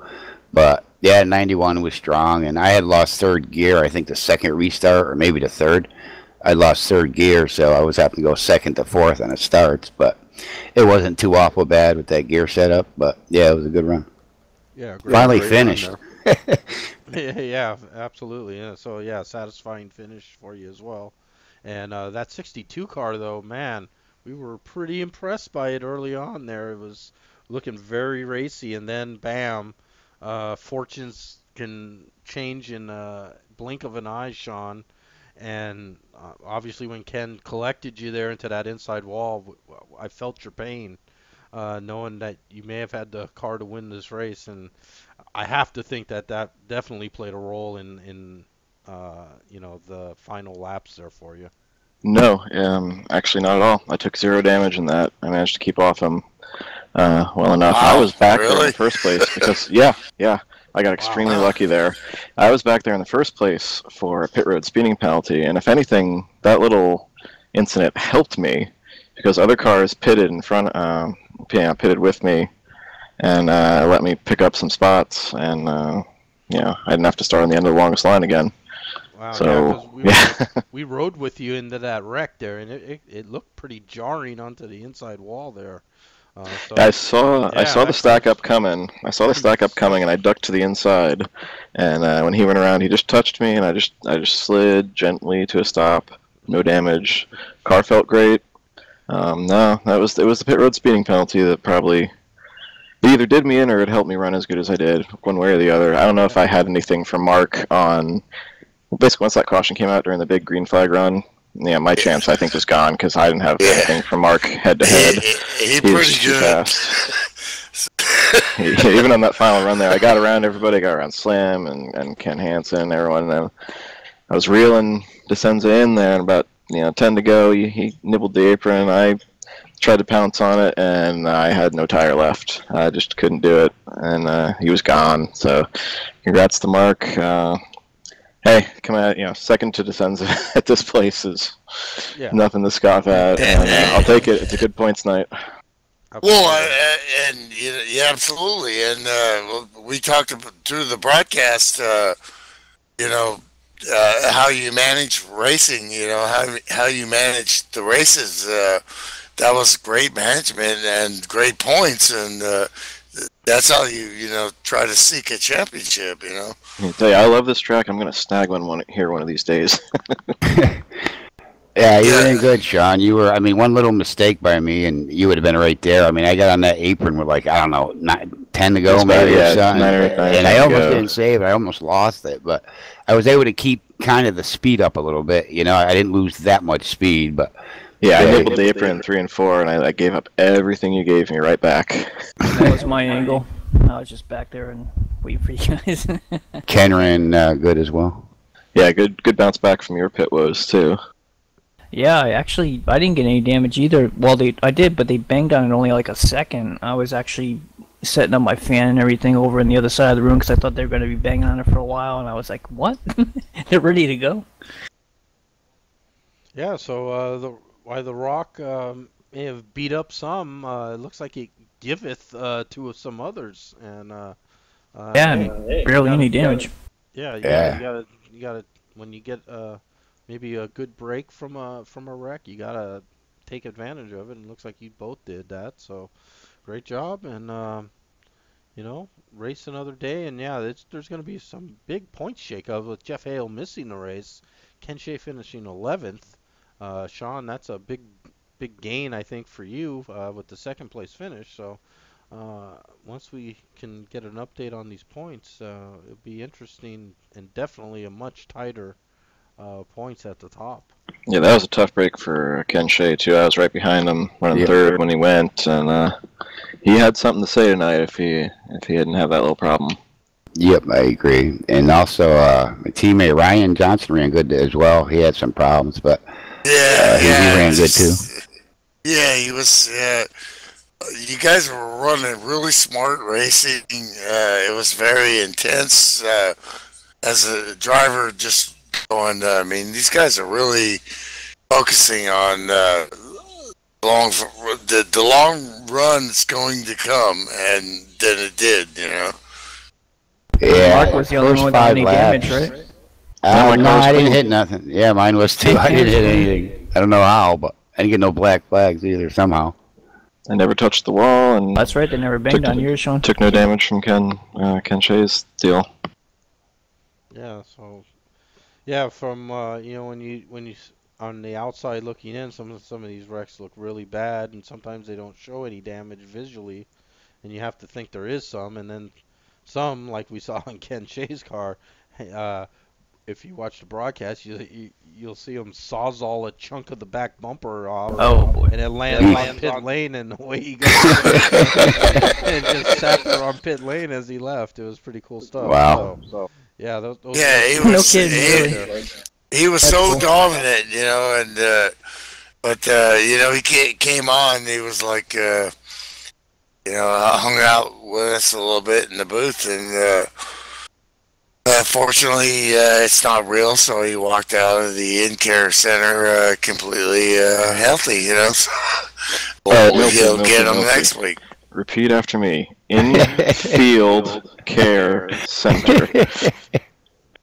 But yeah, 91 was strong, and I had lost third gear. I think the second restart, or maybe the third. I lost third gear, so I was having to go second to fourth on the starts. But it wasn't too awful bad with that gear setup. But yeah, it was a good run. Yeah, finally finished. Yeah, absolutely. Yeah, so yeah, satisfying finish for you as well. And that 62 car, though, man, we were pretty impressed by it early on there. It was looking very racy, and then bam, fortunes can change in a blink of an eye, Sean. And obviously when Ken collected you there into that inside wall, I felt your pain, knowing that you may have had the car to win this race. And I have to think that definitely played a role in the final laps there for you. No, actually not at all. I took 0 damage in that. I managed to keep off him well enough. Wow, I was back really? there in the first place because, yeah, I got extremely lucky there. I was back there in the first place for a pit road speeding penalty, and if anything, that little incident helped me because other cars pitted in front, pitted with me, and let me pick up some spots, and I didn't have to start on the end of the longest line again. Wow, so, we rode with you into that wreck there, and it looked pretty jarring onto the inside wall there. I saw the stack up coming. I saw the stack up coming, and I ducked to the inside. And when he went around, he just touched me, and I just slid gently to a stop. No damage. Car felt great. No, it was the pit road speeding penalty that probably either did me in or it helped me run as good as I did, one way or the other. I don't know if I had anything from Mark on. Basically, once that caution came out during the big green flag run, yeah, my chance I think was gone because I didn't have anything from Mark head to head. He pretty good. Even on that final run there, I got around everybody. I got around Slim and Ken Hansen, everyone. And I was reeling DeSenza in there, and about 10 to go, he nibbled the apron. I tried to pounce on it, and I had no tire left. I just couldn't do it, and he was gone. So, congrats to Mark. Hey, come on, second to DeSenza at this place is nothing to scoff at. And, I'll take it. It's a good points night. Well, yeah, absolutely. And we talked through the broadcast, how you manage racing, how you manage the races. That was great management and great points. And that's how you know, try to seek a championship, you know. I tell you, I love this track. I'm going to snag one here one of these days. Yeah, you were in good, Sean. You were, I mean, one little mistake by me, and you would have been right there. I mean, I got on that apron with, like, I don't know, 10 to go, maybe, or something. And I almost didn't save it. I almost lost it. But I was able to keep kind of the speed up a little bit. You know, I didn't lose that much speed, but... Yeah, I nibbled the apron in 3 and 4, and I gave up everything you gave me right back. That was my angle. I was just back there and waiting for you guys. Ken ran good as well. Yeah, good bounce back from your pit woes, too. Yeah, I didn't get any damage either. Well, I did, but they banged on it only like a second. I was actually setting up my fan and everything over on the other side of the room because I thought they were going to be banging on it for a while, and I was like, what? They're ready to go? Yeah, so why the Rock may have beat up some, it looks like it giveth to some others, and barely any damage. You gotta when you get maybe a good break from a wreck, you gotta take advantage of it, and it looks like you both did that. So great job, and you know, race another day, and yeah, there's gonna be some big point shake-up with Jeff Hale missing the race, Ken Shea finishing 11th. Sean, that's a big gain, I think, for you with the second place finish. So once we can get an update on these points, it'll be interesting and definitely a much tighter points at the top. Yeah, that was a tough break for Ken Shea, too. I was right behind him, running third when he went, and he had something to say tonight if he didn't have that little problem. Yep, I agree. And also, my teammate Ryan Johnson ran good as well. He had some problems, but he ran good too. Yeah, he was. You guys were running really smart racing. It was very intense. As a driver, just going. I mean, these guys are really focusing on the long run that's going to come, and then it did. You know. Yeah, Mark was the only one without any damage, right? No, I didn't hit nothing. Yeah, mine was too. I didn't hit anything. I don't know how, but I didn't get no black flags either somehow. I never touched the wall, and that's right. They never banged on yours, Sean. Took no damage from Ken Shea's deal. Yeah. So, yeah, from you know, when you on the outside looking in, some of these wrecks look really bad, and sometimes they don't show any damage visually, and you have to think there is some, and then some, like we saw in Ken Shea's car. If you watch the broadcast, you'll see him sawzall a chunk of the back bumper off. Oh boy! And it lands on pit lane, and the way he goes, and just sat there on pit lane as he left. It was pretty cool stuff. Wow. So yeah, those he was. He was so dominant, you know, and but you know, he came on. He was like, you know, hung out with us a little bit in the booth, and. Fortunately, it's not real, so he walked out of the in-care center completely healthy, you know. He'll get him next week. Repeat after me. In-field care center.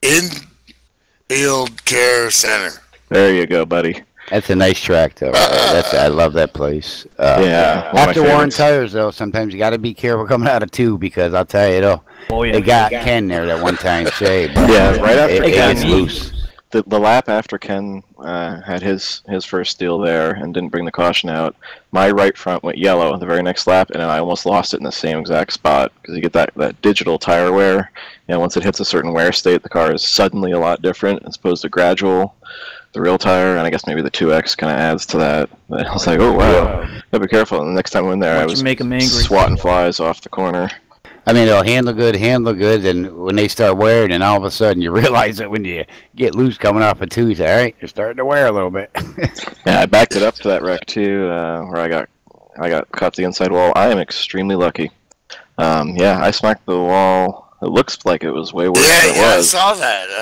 In-field care center. There you go, buddy. That's a nice track, though. I love that place. Yeah. After Warren Tires, though, sometimes you got to be careful coming out of 2 because I'll tell you, though. Oh, yeah. They got Ken there that one time, Shea. Yeah, right after it gets loose. The lap after Ken had his first steal there and didn't bring the caution out, my right front went yellow the very next lap, and I almost lost it in the same exact spot because you get that digital tire wear, and once it hits a certain wear state, the car is suddenly a lot different as opposed to gradual. The real tire, and I guess maybe the 2X kind of adds to that. But I was like, oh wow, gotta be careful. And the next time I went there, I was swatting flies off the corner. I mean, it'll handle good, and when they start wearing, and all of a sudden you realize that when you get loose coming off a 2, you say, all right, you're starting to wear a little bit. Yeah, I backed it up to that wreck too, where I got caught the inside wall. I am extremely lucky. Yeah, I smacked the wall. It looks like it was way worse than it was. I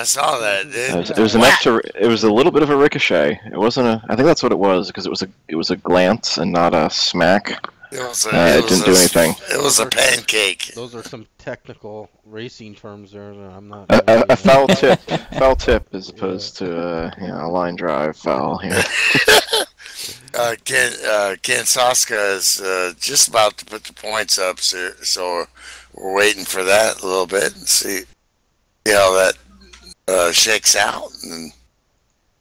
saw that. It was enough to. It was a little bit of a ricochet. It wasn't a. I think that's what it was because it was a glance and not a smack. It didn't do anything. It was a pancake. Those are some technical racing terms there. I'm not. A foul tip as opposed to a line drive foul here. Ken Soska is just about to put the points up, so we're waiting for that a little bit and see how that shakes out and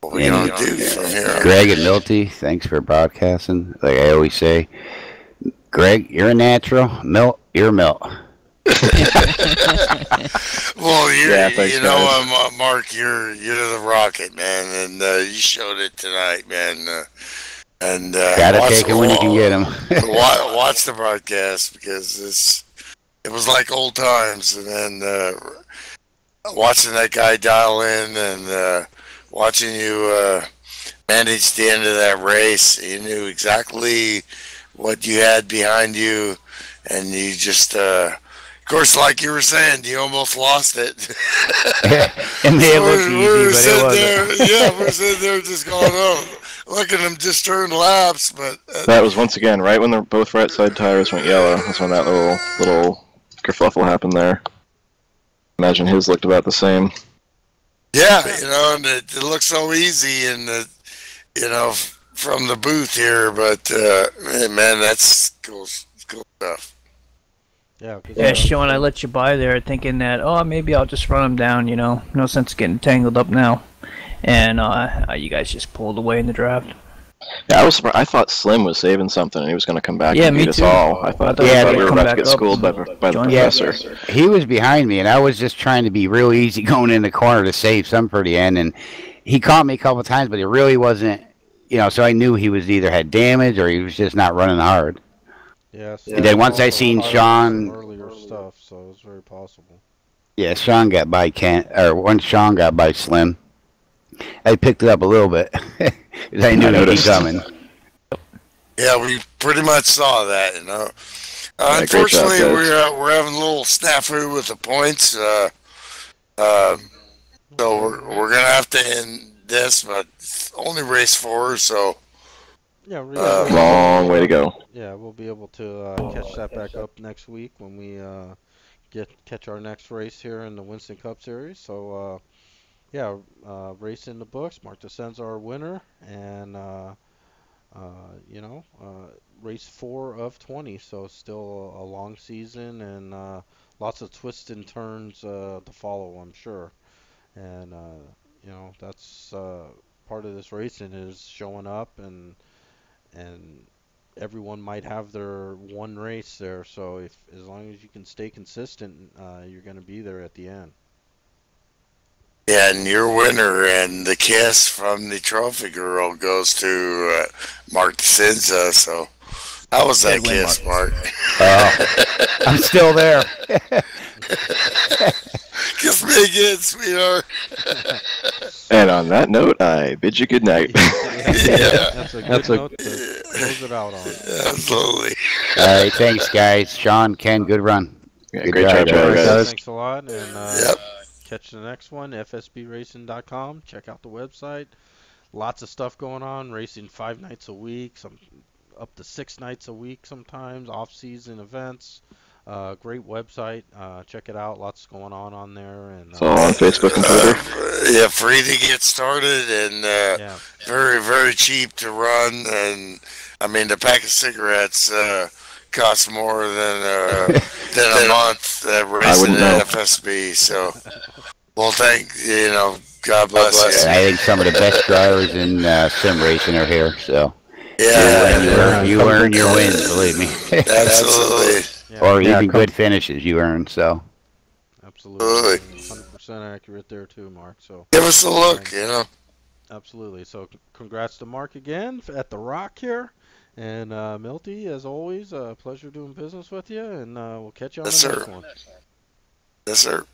what we're going to do from here. Greg and Milty, thanks for broadcasting. Like I always say, Greg, you're a natural. Milt, you're Milt. Well, thanks, you know, Mark, you're the rocket, man, and you showed it tonight, man. And gotta take it when you can get them. Watch the broadcast because it was like old times, and then watching that guy dial in and watching you manage the end of that race, you knew exactly what you had behind you, and you just. Of course, like you were saying, you almost lost it. And it looked easy, but it wasn't. Yeah, we're sitting there just going, look at them just turn laps. But that was once again right when both right side tires went yellow. That's when that little kerfluffle happened there. Imagine his looked about the same. Yeah, you know, and it looked so easy, and you know, from the booth here. But man, that's cool stuff. Yeah, Sean, I let you by there thinking that, maybe I'll just run him down, you know. No sense getting tangled up now. And you guys just pulled away in the draft. Yeah, I was surprised. I thought Slim was saving something and he was going to come back and beat us all. I thought we were about to get schooled by the professor. He was behind me, and I was just trying to be real easy going in the corner to save some for the end. And he caught me a couple of times, but it really wasn't, you know, so I knew he was either had damage or he was just not running hard. Yes. And then once I seen Sean earlier stuff, so it was very possible. Yeah, Sean got by once Sean got by Slim, I picked it up a little bit. I knew he'd be coming. Yeah, we pretty much saw that, you know. Unfortunately, we're having a little snafu with the points. So we're gonna have to end this, but it's only race 4, so. Yeah, long way to go. Yeah, we'll be able to catch that back up next week when we catch our next race here in the Winston Cup Series. So, race in the books. Mark DeSenza our winner, and race 4 of 20. So still a long season and lots of twists and turns to follow, I'm sure. And that's part of this racing is showing up and everyone might have their one race there, so as long as you can stay consistent, you're going to be there at the end. Yeah, and your winner and the kiss from the trophy girl goes to Mark DeSenza, so how was that kiss, Mark? I'm still there. Kiss me again, sweetheart. And on that note, I bid you good night. That's a good note to close it out on. Absolutely. All right, thanks, guys. Sean, Ken, good run. Yeah, great job, guys. Thanks a lot, and catch the next one, fsbracing.com. Check out the website. Lots of stuff going on, racing 5 nights a week, some up to 6 nights a week sometimes, off-season events. Great website. Check it out. Lots going on there. And it's all on Facebook and Twitter. Yeah, free to get started and very, very cheap to run. And I mean, the pack of cigarettes costs more than a month racing at FSB. So, well, God bless you. I think some of the best drivers in sim racing are here. So, you earn your wins. Believe me. Absolutely. Yeah. Or even good finishes you earn, so. Absolutely. 100% accurate there too, Mark. So give us a look, you know. Absolutely. So congrats to Mark again at the Rock here. And Milty, as always, a pleasure doing business with you, and we'll catch you on the next one. Yes, sir.